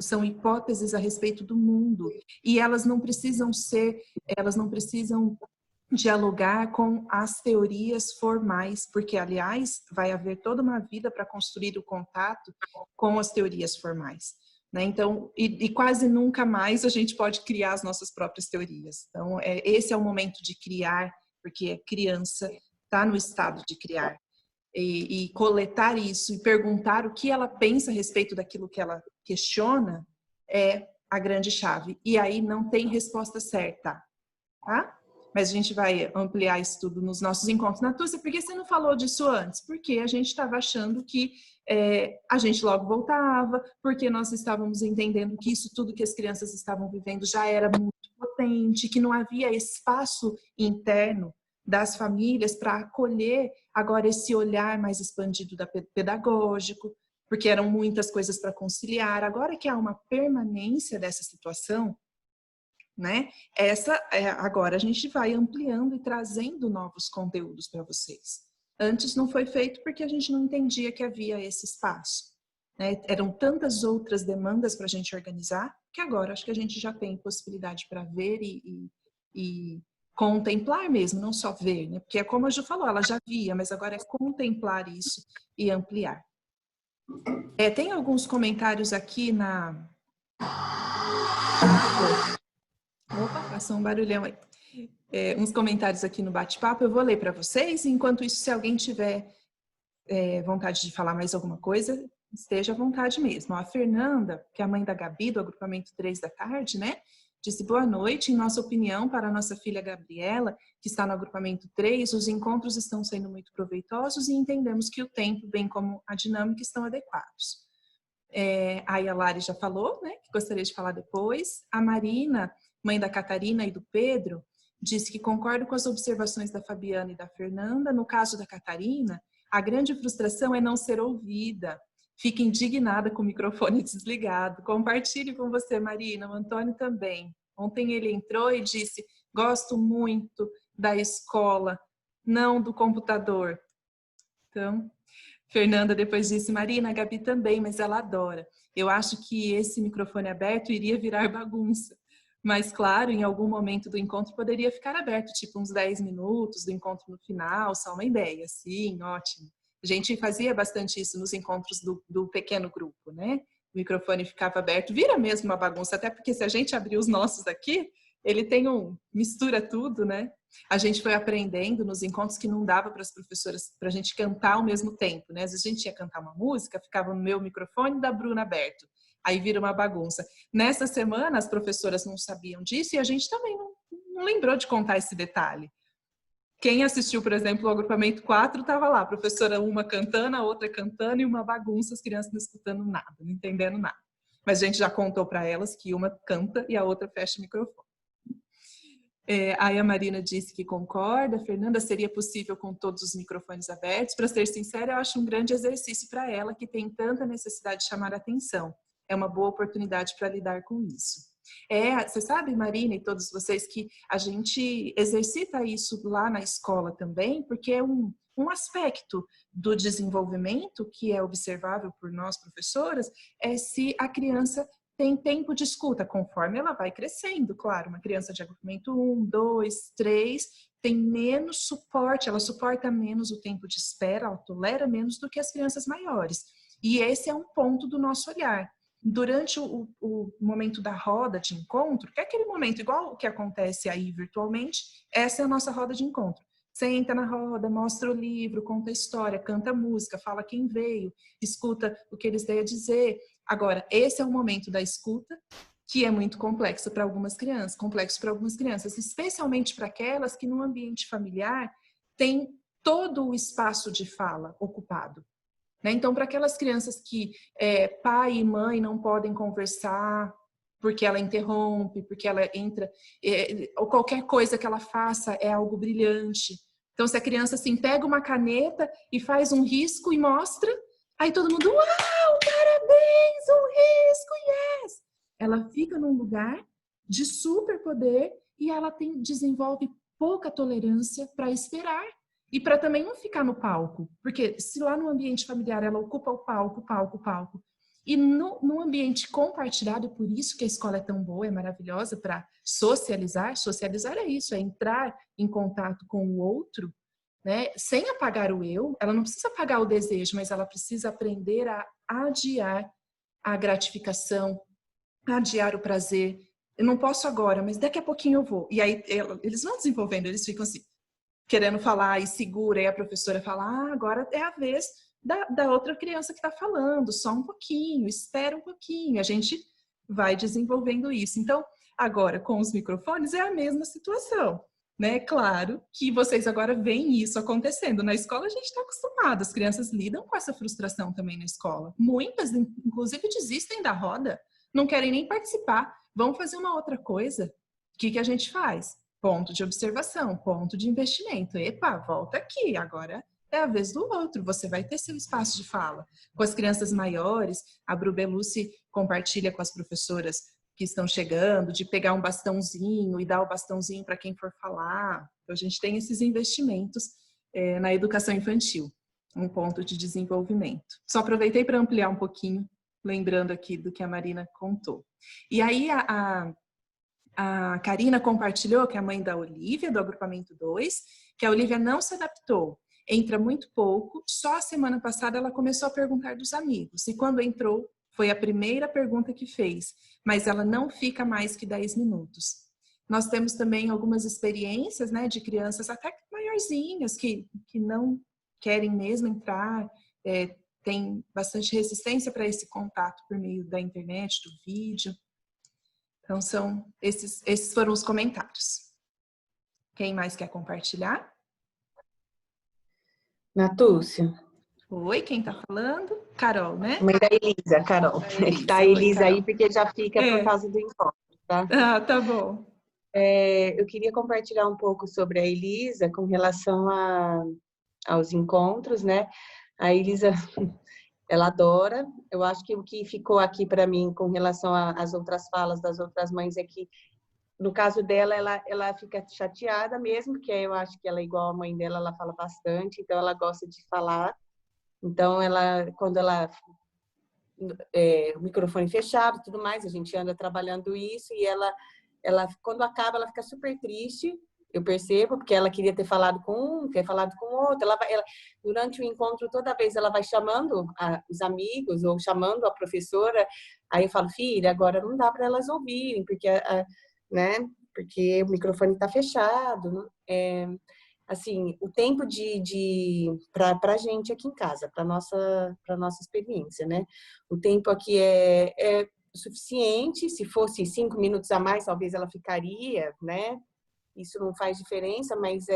São hipóteses a respeito do mundo e elas não precisam dialogar com as teorias formais, porque, aliás, vai haver toda uma vida para construir o contato com as teorias formais, né? Então, e quase nunca mais a gente pode criar as nossas próprias teorias. Então, esse é o momento de criar, porque a criança está no estado de criar. E coletar isso e perguntar o que ela pensa a respeito daquilo que ela questiona é a grande chave. E aí não tem resposta certa, tá? Mas a gente vai ampliar isso tudo nos nossos encontros. Natúcia, por que você não falou disso antes? Porque a gente estava achando que a gente logo voltava, porque nós estávamos entendendo que isso tudo que as crianças estavam vivendo já era muito potente, que não havia espaço interno das famílias para acolher agora esse olhar mais expandido pedagógico, porque eram muitas coisas para conciliar. Agora que há uma permanência dessa situação, né? Agora a gente vai ampliando e trazendo novos conteúdos para vocês. Antes não foi feito porque a gente não entendia que havia esse espaço, né? Eram tantas outras demandas para a gente organizar que agora acho que a gente já tem possibilidade para ver e contemplar mesmo, não só ver, né? Porque é como a Ju falou, ela já via, mas agora é contemplar isso e ampliar. Tem alguns comentários aqui Opa, passou um barulhão aí. Uns comentários aqui no bate-papo, eu vou ler para vocês, e enquanto isso, se alguém tiver vontade de falar mais alguma coisa, esteja à vontade mesmo. A Fernanda, que é a mãe da Gabi, do agrupamento 3 da tarde, né? Disse, boa noite, em nossa opinião, para a nossa filha Gabriela, que está no agrupamento 3, os encontros estão sendo muito proveitosos e entendemos que o tempo, bem como a dinâmica, estão adequados. Aí a Lari já falou, né, que gostaria de falar depois. A Marina, mãe da Catarina e do Pedro, disse que concorda com as observações da Fabiana e da Fernanda. No caso da Catarina, a grande frustração é não ser ouvida. Fica indignada com o microfone desligado. Compartilhe com você, Marina, o Antônio também. Ontem ele entrou e disse, gosto muito da escola, não do computador. Então, Fernanda depois disse, Marina, a Gabi também, mas ela adora. Eu acho que esse microfone aberto iria virar bagunça. Mas, claro, em algum momento do encontro poderia ficar aberto, tipo uns 10 minutos do encontro no final, só uma ideia. Sim, ótimo. A gente fazia bastante isso nos encontros do pequeno grupo, né? O microfone ficava aberto, vira mesmo uma bagunça, até porque se a gente abrir os nossos aqui, ele tem mistura tudo, né? A gente foi aprendendo nos encontros que não dava para as professoras, para a gente cantar ao mesmo tempo, né? Às vezes a gente ia cantar uma música, ficava no meu microfone e da Bruna aberto. Aí vira uma bagunça. Nessa semana, as professoras não sabiam disso e a gente também não lembrou de contar esse detalhe. Quem assistiu, por exemplo, o agrupamento 4, estava lá, a professora uma cantando, a outra cantando e uma bagunça, as crianças não escutando nada, não entendendo nada. Mas a gente já contou para elas que uma canta e a outra fecha o microfone. Aí a Marina disse que concorda. Fernanda, seria possível com todos os microfones abertos? Para ser sincera, eu acho um grande exercício para ela, que tem tanta necessidade de chamar a atenção. É uma boa oportunidade para lidar com isso. Você sabe, Marina, e todos vocês, que a gente exercita isso lá na escola também, porque é um aspecto do desenvolvimento que é observável por nós, professoras, é se a criança tem tempo de escuta, conforme ela vai crescendo, claro. Uma criança de agrupamento 1, 2, 3, tem menos suporte, ela suporta menos o tempo de espera, ela tolera menos do que as crianças maiores. E esse é um ponto do nosso olhar. Durante o momento da roda de encontro, que é aquele momento igual o que acontece aí virtualmente, essa é a nossa roda de encontro. Senta na roda, mostra o livro, conta a história, canta música, fala quem veio, escuta o que eles têm a dizer. Agora, esse é o momento da escuta, que é muito complexo para algumas crianças, especialmente para aquelas que no ambiente familiar tem todo o espaço de fala ocupado. Então, para aquelas crianças que pai e mãe não podem conversar porque ela interrompe, porque ela entra, ou qualquer coisa que ela faça é algo brilhante. Então, se a criança assim, pega uma caneta e faz um risco e mostra, aí todo mundo, uau, parabéns, um risco, yes! Ela fica num lugar de superpoder e ela desenvolve pouca tolerância para esperar. E para também não ficar no palco, porque se lá no ambiente familiar ela ocupa o palco, e no ambiente compartilhado, por isso que a escola é tão boa, é maravilhosa para socializar é isso, é entrar em contato com o outro, né, sem apagar o eu, ela não precisa apagar o desejo, mas ela precisa aprender a adiar a gratificação, adiar o prazer. Eu não posso agora, mas daqui a pouquinho eu vou. E aí eles vão desenvolvendo, eles ficam assim, querendo falar e segura, e a professora fala, agora é a vez da outra criança que está falando, só um pouquinho, espera um pouquinho, a gente vai desenvolvendo isso. Então, agora, com os microfones, é a mesma situação, né? Claro que vocês agora veem isso acontecendo. Na escola, a gente está acostumado, as crianças lidam com essa frustração também na escola. Muitas, inclusive, desistem da roda, não querem nem participar, vão fazer uma outra coisa. O que a gente faz? Ponto de observação, ponto de investimento. Epa, volta aqui, agora é a vez do outro, você vai ter seu espaço de fala. Com as crianças maiores, a Bru Belucci compartilha com as professoras que estão chegando, de pegar um bastãozinho e dar o bastãozinho para quem for falar. Então, a gente tem esses investimentos na educação infantil, um ponto de desenvolvimento. Só aproveitei para ampliar um pouquinho, lembrando aqui do que a Marina contou. E aí, a Karina compartilhou, que é a mãe da Olivia, do agrupamento 2, que a Olivia não se adaptou, entra muito pouco, só a semana passada ela começou a perguntar dos amigos, e quando entrou, foi a primeira pergunta que fez, mas ela não fica mais que 10 minutos. Nós temos também algumas experiências, né, de crianças até maiorzinhas, que não querem mesmo entrar, tem bastante resistência para esse contato por meio da internet, do vídeo. Então, esses foram os comentários. Quem mais quer compartilhar? Natúcia. Oi, quem tá falando? Carol, né? Mãe da Elisa, Carol. Tá a Elisa aí porque já fica por causa do encontro, tá? Ah, tá bom. Eu queria compartilhar um pouco sobre a Elisa com relação aos encontros, né? A Elisa, ela adora. Eu acho que o que ficou aqui para mim com relação às outras falas das outras mães é que, no caso dela, ela fica chateada mesmo, porque eu acho que ela é igual a mãe dela, ela fala bastante, então ela gosta de falar. Então, quando o microfone fechado e tudo mais, a gente anda trabalhando isso, e ela, quando acaba, ela fica super triste, eu percebo, porque ela queria ter falado com um, ter falado com o outro. Ela, durante o encontro, toda vez ela vai chamando os amigos ou chamando a professora, aí eu falo, filha, agora não dá para elas ouvirem, porque, né? porque o microfone está fechado. Assim, o tempo para a gente aqui em casa, para nossa experiência, né? O tempo aqui é suficiente. Se fosse 5 minutos a mais, talvez ela ficaria, né? Isso não faz diferença, mas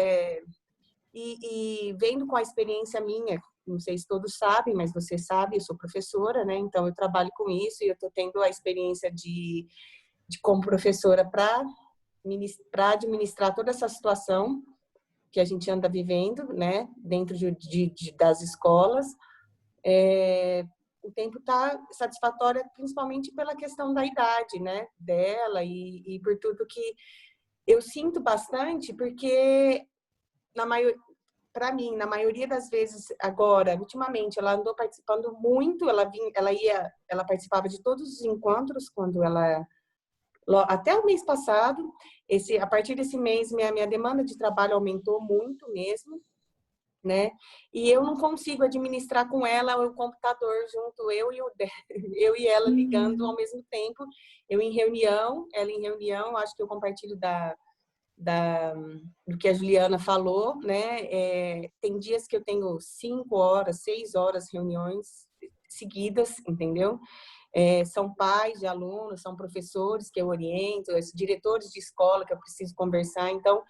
E vendo com a experiência minha, não sei se todos sabem, mas você sabe, eu sou professora, né? Então eu trabalho com isso e eu estou tendo a experiência de como professora para administrar toda essa situação que a gente anda vivendo, né? Dentro das escolas. O tempo está satisfatório, principalmente pela questão da idade, né? Dela e por tudo que eu sinto bastante, porque para mim, na maioria das vezes agora, ultimamente, ela andou participando muito, ela participava de todos os encontros até o mês passado. A partir desse mês, minha demanda de trabalho aumentou muito mesmo, né? E eu não consigo administrar com ela o computador junto, eu e ela ligando ao mesmo tempo, eu em reunião, ela em reunião. Acho que eu compartilho do que a Juliana falou, né? Tem dias que eu tenho 5 horas, 6 horas reuniões seguidas, entendeu? São pais de alunos, são professores que eu oriento, diretores de escola que eu preciso conversar. Então,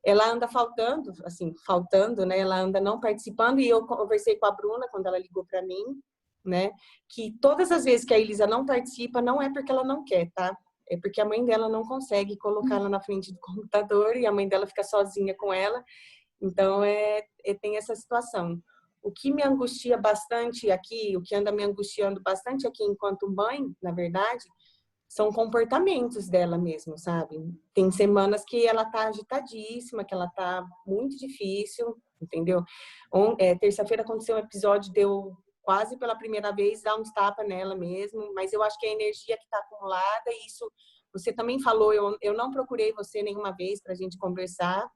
ela anda faltando, né? Ela anda não participando. E eu conversei com a Bruna quando ela ligou para mim, né? Que todas as vezes que a Elisa não participa, não é porque ela não quer, tá? É porque a mãe dela não consegue colocá-la na frente do computador e a mãe dela fica sozinha com ela. Então, tem essa situação. O que me angustia bastante aqui, o que anda me angustiando bastante aqui enquanto mãe, na verdade, são comportamentos dela mesmo, sabe? Tem semanas que ela tá agitadíssima, que ela tá muito difícil, entendeu? Terça-feira aconteceu um episódio, deu quase pela primeira vez dar uns tapas nela mesmo, mas eu acho que a energia que está acumulada, e isso você também falou, eu não procurei você nenhuma vez para a gente conversar.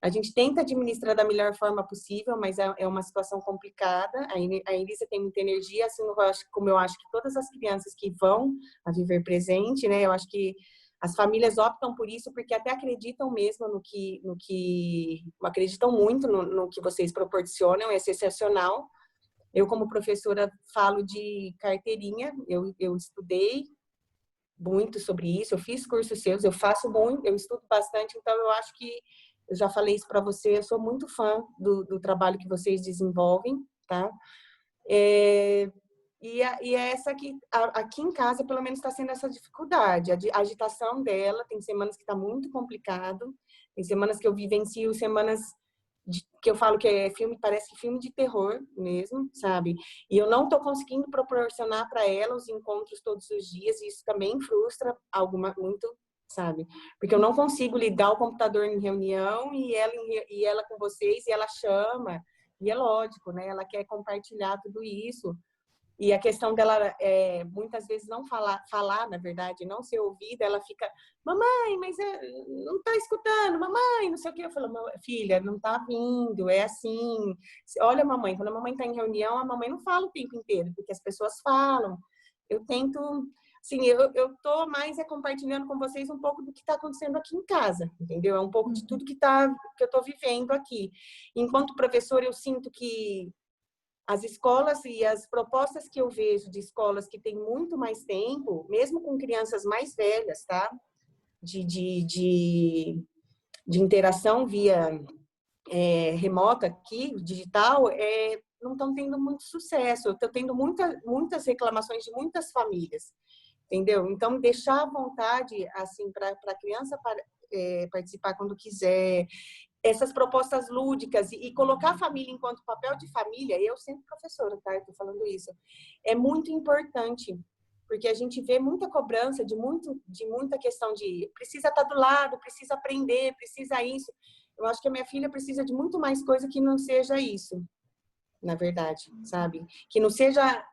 A gente tenta administrar da melhor forma possível, mas é uma situação complicada. A Elisa tem muita energia, assim como eu acho que todas as crianças que vão a viver presente, né? Eu acho que as famílias optam por isso porque até acreditam mesmo acreditam muito no que vocês proporcionam, é sensacional. Eu, como professora, falo de carteirinha, eu estudei muito sobre isso, eu fiz cursos seus, eu faço muito, eu estudo bastante, então eu acho que, eu já falei isso para você, eu sou muito fã do trabalho que vocês desenvolvem, tá? E é essa aqui em casa, pelo menos, está sendo essa dificuldade, a agitação dela. Tem semanas que está muito complicado, tem semanas que eu vivencio, semanas que eu falo que parece que filme de terror mesmo, sabe? E eu não estou conseguindo proporcionar para ela os encontros todos os dias, e isso também frustra muito, sabe? Porque eu não consigo ligar o computador em reunião e ela com vocês, e ela chama, e é lógico, né? Ela quer compartilhar tudo isso. E a questão dela, muitas vezes, não falar, na verdade, não ser ouvida, ela fica, mamãe, mas não tá escutando, mamãe, não sei o quê. Eu falo, filha, não tá vindo, é assim. Olha, mamãe, quando a mamãe tá em reunião, a mamãe não fala o tempo inteiro, porque as pessoas falam. Eu tento, assim, eu tô mais compartilhando com vocês um pouco do que tá acontecendo aqui em casa, entendeu? É um pouco de tudo que eu tô vivendo aqui. Enquanto professora, eu sinto que as escolas e as propostas que eu vejo de escolas que têm muito mais tempo, mesmo com crianças mais velhas, tá? De interação via remota aqui, digital, não estão tendo muito sucesso. Eu estou tendo muitas reclamações de muitas famílias, entendeu? Então, deixar à vontade, assim, para a criança participar quando quiser, essas propostas lúdicas e colocar a família enquanto papel de família. Eu sempre professora, tá? Eu tô falando isso. É muito importante, porque a gente vê muita cobrança de muita questão de precisa estar do lado, precisa aprender, precisa isso. Eu acho que a minha filha precisa de muito mais coisa que não seja isso, na verdade, sabe? Que não seja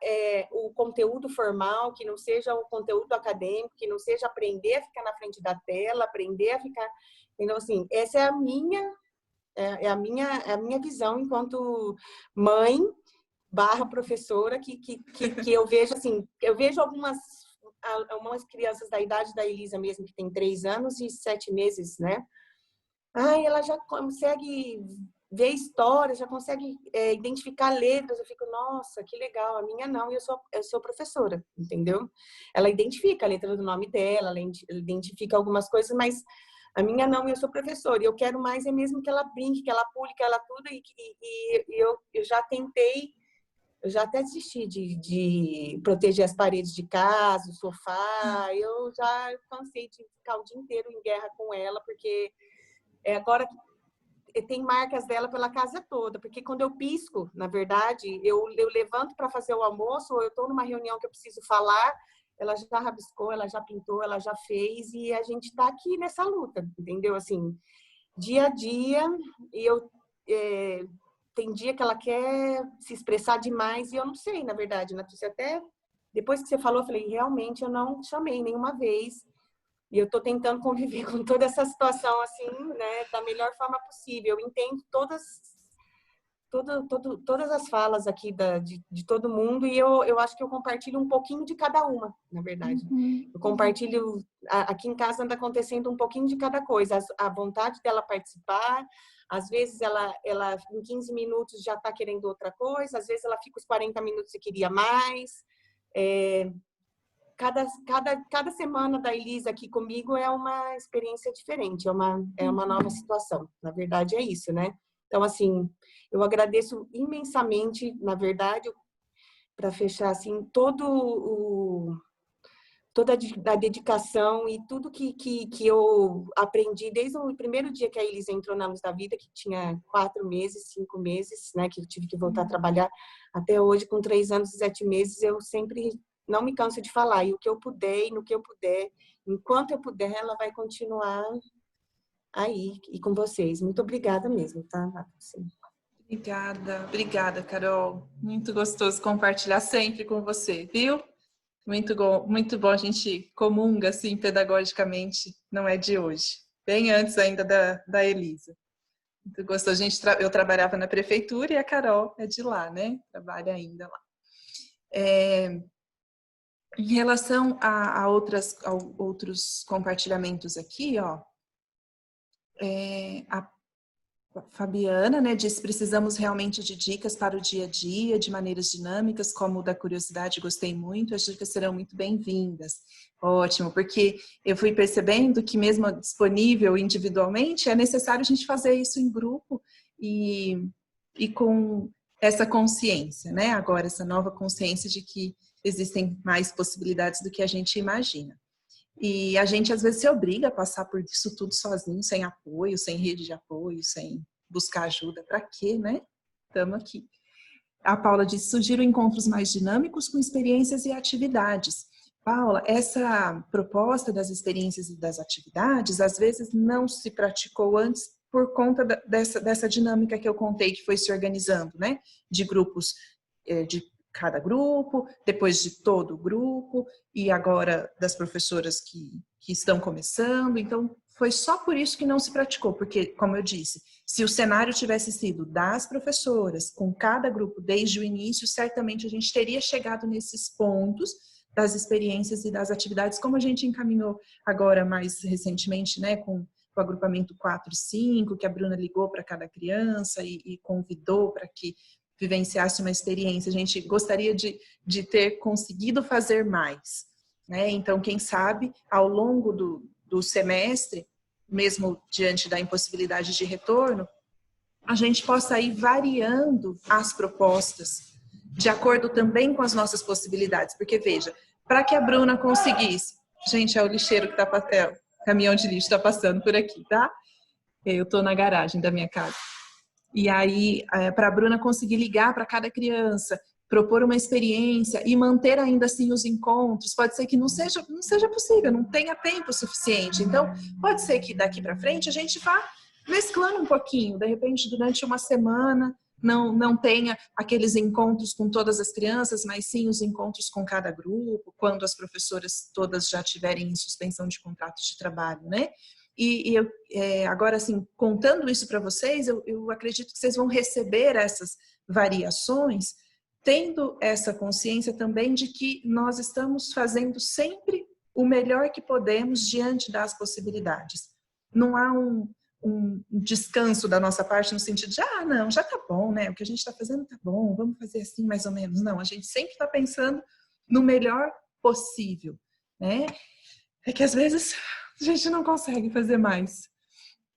o conteúdo formal, que não seja o conteúdo acadêmico, que não seja aprender a ficar na frente da tela, aprender a ficar... Então, assim, essa é a minha visão enquanto mãe / professora, que eu vejo, assim, eu vejo umas crianças da idade da Elisa mesmo, que tem 3 anos e 7 meses, né? Ai, ela já consegue ver história, já consegue identificar letras. Eu fico, nossa, que legal. A minha não, eu sou professora, entendeu? Ela identifica a letra do nome dela, ela identifica algumas coisas, mas a minha não, eu sou professora. E eu quero mais mesmo que ela brinque, que ela pule, que ela tudo. E eu já tentei, eu já até desisti de proteger as paredes de casa, o sofá. Eu já cansei de ficar o dia inteiro em guerra com ela, porque agora tem marcas dela pela casa toda, porque quando eu pisco, na verdade, eu levanto para fazer o almoço, ou eu estou numa reunião que eu preciso falar, ela já rabiscou, ela já pintou, ela já fez, e a gente está aqui nessa luta, entendeu? Assim, dia a dia, e tem dia que ela quer se expressar demais, e eu não sei, na verdade, Natúcia, até depois que você falou, eu falei, realmente, eu não chamei nenhuma vez. E eu estou tentando conviver com toda essa situação, assim, né, da melhor forma possível. Eu entendo todas as falas aqui de todo mundo e eu acho que eu compartilho um pouquinho de cada uma, na verdade. Eu compartilho, aqui em casa anda acontecendo um pouquinho de cada coisa. A vontade dela participar, às vezes ela em 15 minutos já está querendo outra coisa, às vezes ela fica os 40 minutos e queria mais. Cada semana da Elisa aqui comigo é uma experiência diferente, é uma nova situação. Na verdade, é isso, né? Então, assim, eu agradeço imensamente, na verdade, para fechar, assim, toda a dedicação e tudo que eu aprendi desde o primeiro dia que a Elisa entrou na Luz da Vida, que tinha 4 meses, 5 meses, né? Que eu tive que voltar a trabalhar até hoje, com 3 anos e 7 meses, eu sempre não me canso de falar, e o que eu puder, e no que eu puder, enquanto eu puder, ela vai continuar aí e com vocês. Muito obrigada mesmo, tá? Obrigada, Carol. Muito gostoso compartilhar sempre com você, viu? Muito bom, a gente comunga, assim, pedagogicamente, não é de hoje. Bem antes ainda da Elisa. Muito gostoso. Eu trabalhava na prefeitura e a Carol é de lá, né? Trabalha ainda lá. Em relação a outros compartilhamentos aqui, ó, a Fabiana, né, disse: precisamos realmente de dicas para o dia a dia, de maneiras dinâmicas, como o da curiosidade, gostei muito, as dicas serão muito bem-vindas. Ótimo, porque eu fui percebendo que mesmo disponível individualmente, é necessário a gente fazer isso em grupo e com essa consciência, né, agora essa nova consciência de que existem mais possibilidades do que a gente imagina. E a gente às vezes se obriga a passar por isso tudo sozinho, sem apoio, sem rede de apoio, sem buscar ajuda. Para quê, né? Estamos aqui. A Paula disse: sugiro encontros mais dinâmicos com experiências e atividades. Paula, essa proposta das experiências e das atividades, às vezes não se praticou antes por conta dessa dinâmica que eu contei, que foi se organizando, né? De grupos, de cada grupo, depois de todo o grupo, e agora das professoras que estão começando. Então, foi só por isso que não se praticou, porque, como eu disse, se o cenário tivesse sido das professoras, com cada grupo desde o início, certamente a gente teria chegado nesses pontos das experiências e das atividades, como a gente encaminhou agora mais recentemente, né, com o agrupamento 4 e 5, que a Bruna ligou para cada criança e convidou para que vivenciasse uma experiência. A gente gostaria de ter conseguido fazer mais, né? Então, quem sabe, ao longo do semestre, mesmo diante da impossibilidade de retorno, a gente possa ir variando as propostas, de acordo também com as nossas possibilidades. Porque, veja, para que a Bruna conseguisse... Gente, é o lixeiro que está passando, o caminhão de lixo está passando por aqui, tá? Eu estou na garagem da minha casa. E aí, para a Bruna conseguir ligar para cada criança, propor uma experiência e manter ainda assim os encontros, pode ser que não seja possível, não tenha tempo suficiente. Então, pode ser que daqui para frente a gente vá mesclando um pouquinho. De repente, durante uma semana, não tenha aqueles encontros com todas as crianças, mas sim os encontros com cada grupo, quando as professoras todas já tiverem em suspensão de contratos de trabalho, né? E eu, agora, assim, contando isso para vocês, eu acredito que vocês vão receber essas variações tendo essa consciência também de que nós estamos fazendo sempre o melhor que podemos diante das possibilidades. Não há um descanso da nossa parte no sentido de, não, já tá bom, né? O que a gente está fazendo tá bom, vamos fazer assim mais ou menos. Não, a gente sempre está pensando no melhor possível, né? É que às vezes a gente não consegue fazer mais.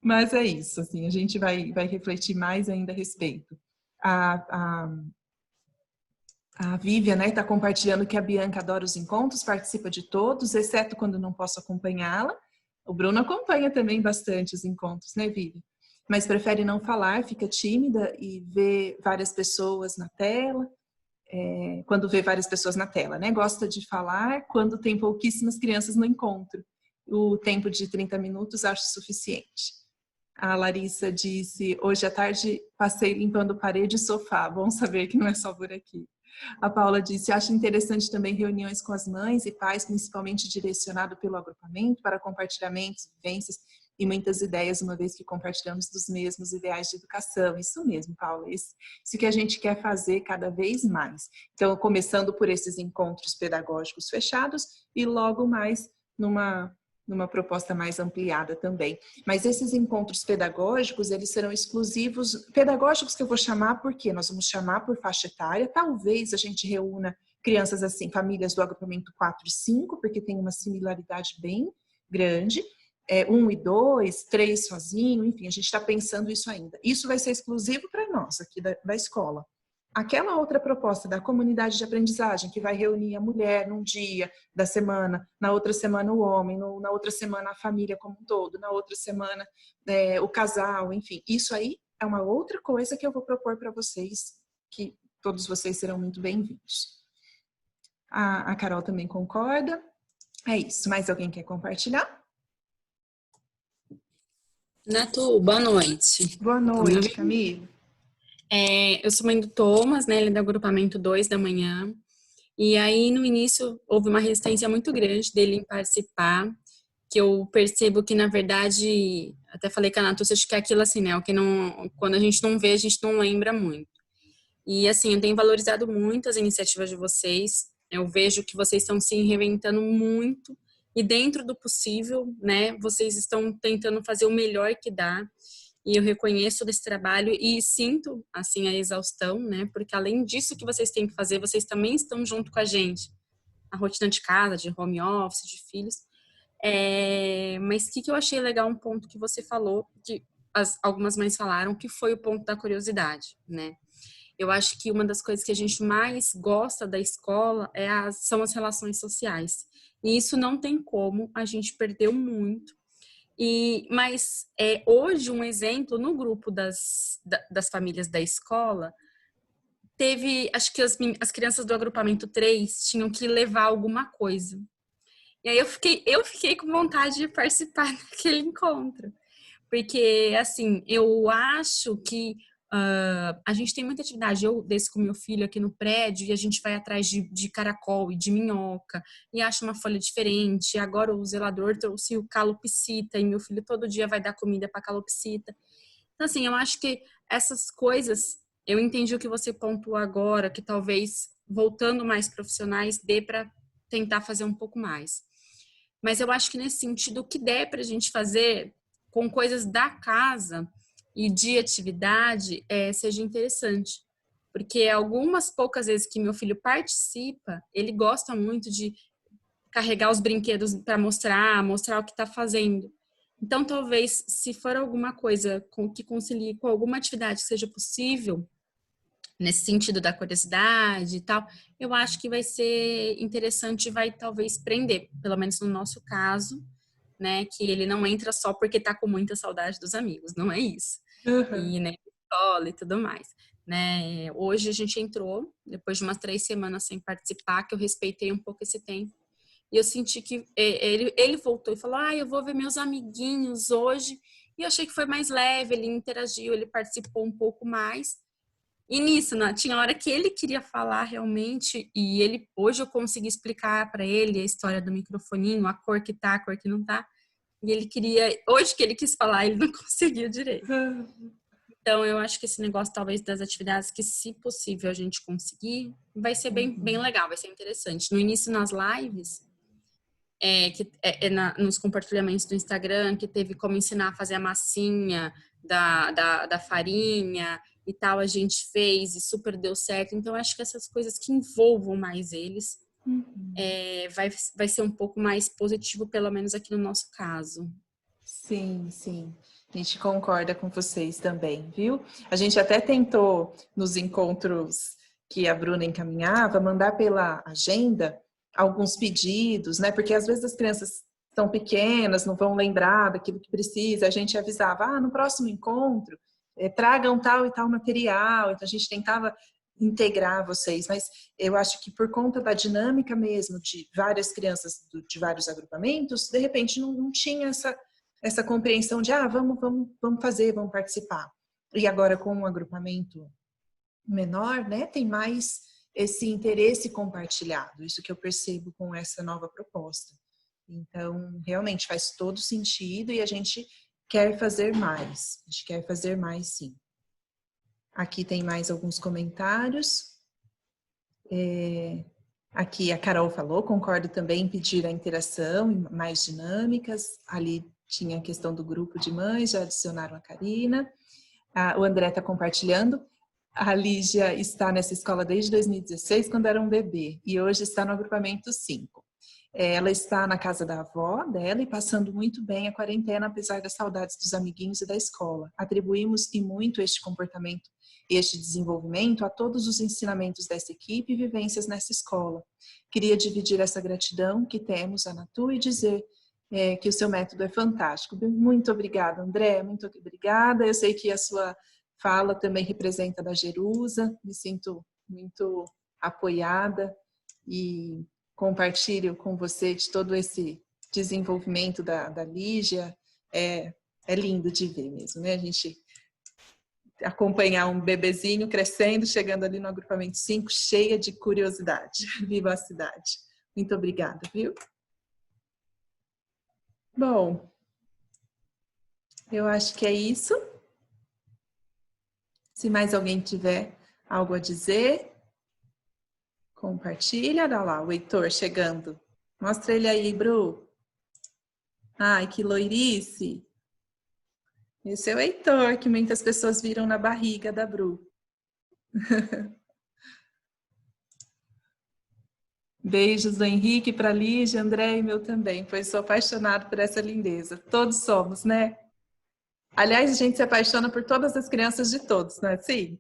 Mas é isso, assim, a gente vai refletir mais ainda a respeito. A Vivian, né, está compartilhando que a Bianca adora os encontros, participa de todos, exceto quando não posso acompanhá-la. O Bruno acompanha também bastante os encontros, né, Vivian? Mas prefere não falar, fica tímida e vê várias pessoas na tela. Quando vê várias pessoas na tela, né? Gosta de falar quando tem pouquíssimas crianças no encontro. O tempo de 30 minutos acho suficiente. A Larissa disse, hoje à tarde passei limpando parede e sofá, bom saber que não é só por aqui. A Paula disse, acho interessante também reuniões com as mães e pais, principalmente direcionado pelo agrupamento, para compartilhamentos, vivências e muitas ideias, uma vez que compartilhamos dos mesmos ideais de educação. Isso mesmo, Paula, isso que a gente quer fazer cada vez mais. Então, começando por esses encontros pedagógicos fechados e logo mais numa proposta mais ampliada também. Mas esses encontros pedagógicos, eles serão exclusivos, pedagógicos que eu vou chamar porque nós vamos chamar por faixa etária, talvez a gente reúna crianças assim, famílias do agrupamento 4 e 5, porque tem uma similaridade bem grande, 1 e 2, 3 sozinho, enfim, a gente está pensando isso ainda. Isso vai ser exclusivo para nós, aqui da escola. Aquela outra proposta da comunidade de aprendizagem, que vai reunir a mulher num dia da semana, na outra semana o homem, na outra semana a família como um todo, na outra semana o casal, enfim. Isso aí é uma outra coisa que eu vou propor para vocês, que todos vocês serão muito bem-vindos. A Carol também concorda. É isso. Mais alguém quer compartilhar? Nato, boa noite. Boa noite, Camila. Eu sou mãe do Thomas, né? Ele é do agrupamento 2 da manhã. E aí, no início, houve uma resistência muito grande dele em participar, que eu percebo que, na verdade, até falei com a Nato, acho que é aquilo assim, né? O que não, quando a gente não vê, a gente não lembra muito. E, assim, eu tenho valorizado muito as iniciativas de vocês. Eu vejo que vocês estão se reinventando muito. E dentro do possível, né, vocês estão tentando fazer o melhor que dá. E eu reconheço desse trabalho e sinto, assim, a exaustão, né, porque além disso que vocês têm que fazer, vocês também estão junto com a gente. A rotina de casa, de home office, de filhos. Mas o que eu achei legal, um ponto que você falou, que algumas mães falaram, que foi o ponto da curiosidade, né. Eu acho que uma das coisas que a gente mais gosta da escola são as relações sociais. E isso não tem como, a gente perdeu muito. Mas hoje, um exemplo, no grupo das famílias da escola, teve, acho que as crianças do agrupamento 3 tinham que levar alguma coisa. E aí eu fiquei com vontade de participar daquele encontro. Porque, assim, eu acho que a gente tem muita atividade. Eu desço com meu filho aqui no prédio e a gente vai atrás de caracol e de minhoca e acha uma folha diferente. Agora o zelador trouxe o calopsita e meu filho todo dia vai dar comida para calopsita. Então, assim, eu acho que essas coisas, eu entendi o que você pontuou agora, que talvez voltando mais profissionais dê para tentar fazer um pouco mais. Mas eu acho que nesse sentido, o que der para a gente fazer com coisas da casa e de atividade seja interessante. Porque algumas poucas vezes que meu filho participa, ele gosta muito de carregar os brinquedos para mostrar o que está fazendo. Então, talvez, se for alguma coisa que concilie com alguma atividade que seja possível, nesse sentido da curiosidade e tal, eu acho que vai ser interessante, vai talvez prender, pelo menos no nosso caso, né, que ele não entra só porque tá com muita saudade dos amigos, não é isso. E, né, escola e tudo mais, né. Hoje a gente entrou, depois de umas 3 semanas sem participar, que eu respeitei um pouco esse tempo, e eu senti que ele voltou e falou, eu vou ver meus amiguinhos hoje, e eu achei que foi mais leve, ele interagiu, ele participou um pouco mais, e nisso, né, tinha hora que ele queria falar realmente, e hoje eu consegui explicar para ele a história do microfoninho, a cor que tá, a cor que não tá, e ele queria, hoje que ele quis falar, ele não conseguia direito. Então, eu acho que esse negócio, talvez, das atividades que, se possível, a gente conseguir, vai ser bem legal, vai ser interessante. No início, nas lives, nos compartilhamentos do Instagram, que teve como ensinar a fazer a massinha da farinha e tal, a gente fez e super deu certo. Então, eu acho que essas coisas que envolvam mais eles vai ser um pouco mais positivo, pelo menos aqui no nosso caso. Sim, sim. A gente concorda com vocês também, viu? A gente até tentou, nos encontros que a Bruna encaminhava, mandar pela agenda alguns pedidos, né? Porque às vezes as crianças estão pequenas, não vão lembrar daquilo que precisa. A gente avisava, no próximo encontro, tragam tal e tal material. Então a gente tentava integrar vocês, mas eu acho que por conta da dinâmica mesmo de várias crianças de vários agrupamentos, de repente não tinha essa compreensão de vamos fazer, vamos participar. E agora com um agrupamento menor, né, tem mais esse interesse compartilhado, isso que eu percebo com essa nova proposta. Então, realmente faz todo sentido e a gente quer fazer mais. A gente quer fazer mais, sim. Aqui tem mais alguns comentários. Aqui a Carol falou, concordo também em pedir a interação e mais dinâmicas. Ali tinha a questão do grupo de mães, já adicionaram a Karina. O André está compartilhando. A Lígia está nessa escola desde 2016, quando era um bebê, e hoje está no agrupamento 5. Ela está na casa da avó dela e passando muito bem a quarentena, apesar das saudades dos amiguinhos e da escola. Atribuímos e muito este comportamento, este desenvolvimento a todos os ensinamentos dessa equipe e vivências nessa escola. Queria dividir essa gratidão que temos a Natu e dizer que o seu método é fantástico. Muito obrigada, André, muito obrigada. Eu sei que a sua fala também representa da Jerusa, me sinto muito apoiada e compartilho com você de todo esse desenvolvimento da Lígia. É lindo de ver mesmo, né? A gente acompanhar um bebezinho crescendo, chegando ali no agrupamento 5, cheia de curiosidade, vivacidade. Muito obrigada, viu? Bom, eu acho que é isso. Se mais alguém tiver algo a dizer, compartilha. Olha lá, o Heitor chegando. Mostra ele aí, Bru. Ai, que loirice. Esse é o Heitor, que muitas pessoas viram na barriga da Bru. Beijos do Henrique para Lígia, André e meu também, pois sou apaixonado por essa lindeza. Todos somos, né? Aliás, a gente se apaixona por todas as crianças de todos, não é assim?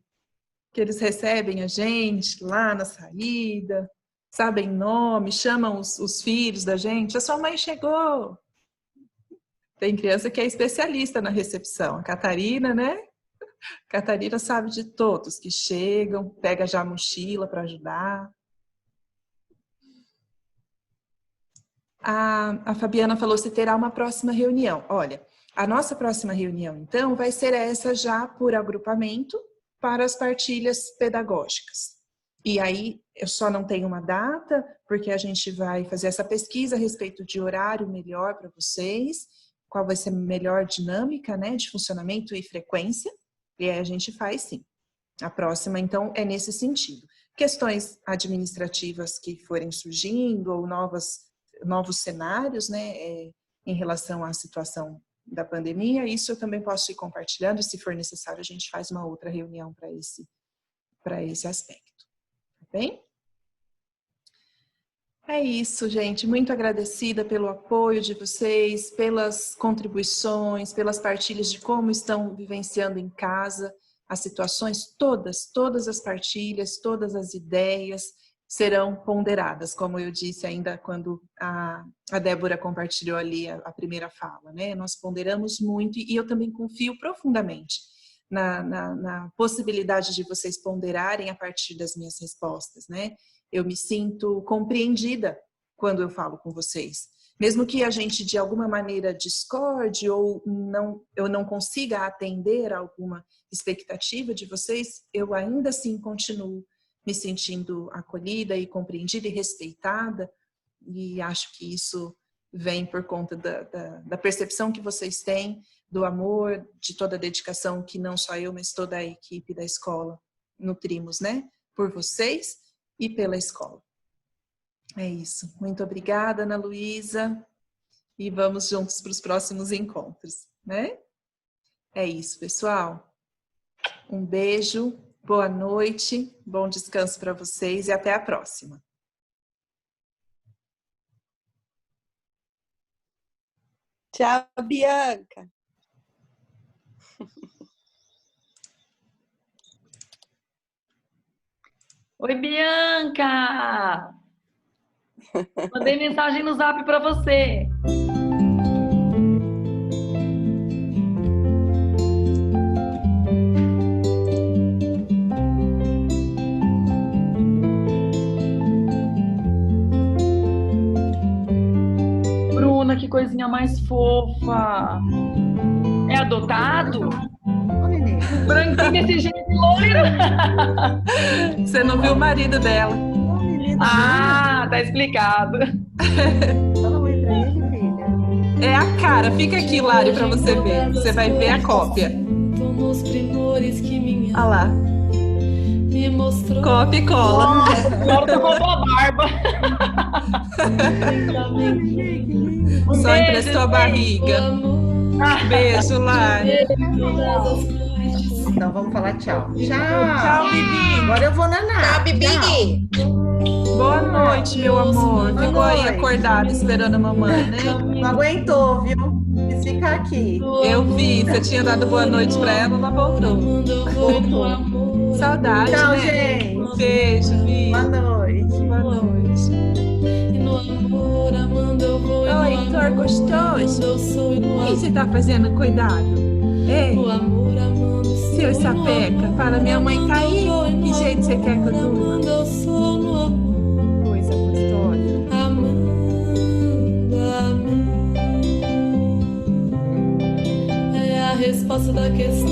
Que eles recebem a gente lá na saída, sabem nome, chamam os filhos da gente. A sua mãe chegou. Tem criança que é especialista na recepção. A Catarina, né? A Catarina sabe de todos que chegam, pega já a mochila para ajudar. A Fabiana falou se terá uma próxima reunião. Olha, a nossa próxima reunião, então, vai ser essa já por agrupamento para as partilhas pedagógicas. E aí, eu só não tenho uma data, porque a gente vai fazer essa pesquisa a respeito de horário melhor para vocês, qual vai ser a melhor dinâmica, né, de funcionamento e frequência, e aí a gente faz sim. A próxima, então, é nesse sentido. Questões administrativas que forem surgindo, ou novos cenários, né, em relação à situação da pandemia, isso eu também posso ir compartilhando, e se for necessário a gente faz uma outra reunião para esse aspecto, tá bem? É isso, gente, muito agradecida pelo apoio de vocês, pelas contribuições, pelas partilhas de como estão vivenciando em casa as situações, todas as partilhas, todas as ideias serão ponderadas, como eu disse ainda quando a Débora compartilhou ali a primeira fala, né? Nós ponderamos muito e eu também confio profundamente na possibilidade de vocês ponderarem a partir das minhas respostas, né? Eu me sinto compreendida quando eu falo com vocês. Mesmo que a gente de alguma maneira discorde ou eu não consiga atender a alguma expectativa de vocês, eu ainda assim continuo me sentindo acolhida e compreendida e respeitada, e acho que isso vem por conta da percepção que vocês têm, do amor, de toda a dedicação que não só eu, mas toda a equipe da escola nutrimos, né? Por vocês e pela escola. É isso. Muito obrigada, Ana Luísa. E vamos juntos para os próximos encontros, né? É isso, pessoal. Um beijo, boa noite, bom descanso para vocês e até a próxima. Tchau, Bianca. Oi, Bianca! Mandei mensagem no Zap para você. Bruna, que coisinha mais fofa. É adotado? Branquinho desse jeito, loiro. Você não viu o marido dela. Ah, tá explicado. Fala oi pra ele, filha. É a cara. Fica aqui, Lari, pra você ver. Você vai ver a cópia. Olha lá. Cópia e cola. Agora tu botou a barba. Só emprestou a barriga. Beijo, Lari. Então vamos falar tchau. Tchau. Tchau, Bibi. Agora eu vou nanar. Tchau, Bibi. Boa noite, meu amor. Boa Ficou aí noite. acordado esperando a mamãe, né? Não aguentou, viu? Quis ficar aqui. Eu vi. Você tinha dado boa noite pra ela, ela voltou. Voltou. Saudade, Tchau, né? gente. Beijo, Vi. Boa noite. Boa noite. Oi, Heitor, gostoso? O que você tá fazendo? Cuidado. Ei, seu sapeca, fala, minha mãe caiu. Que jeito você quer que eu durma? Coisa gostosa. É a resposta da questão.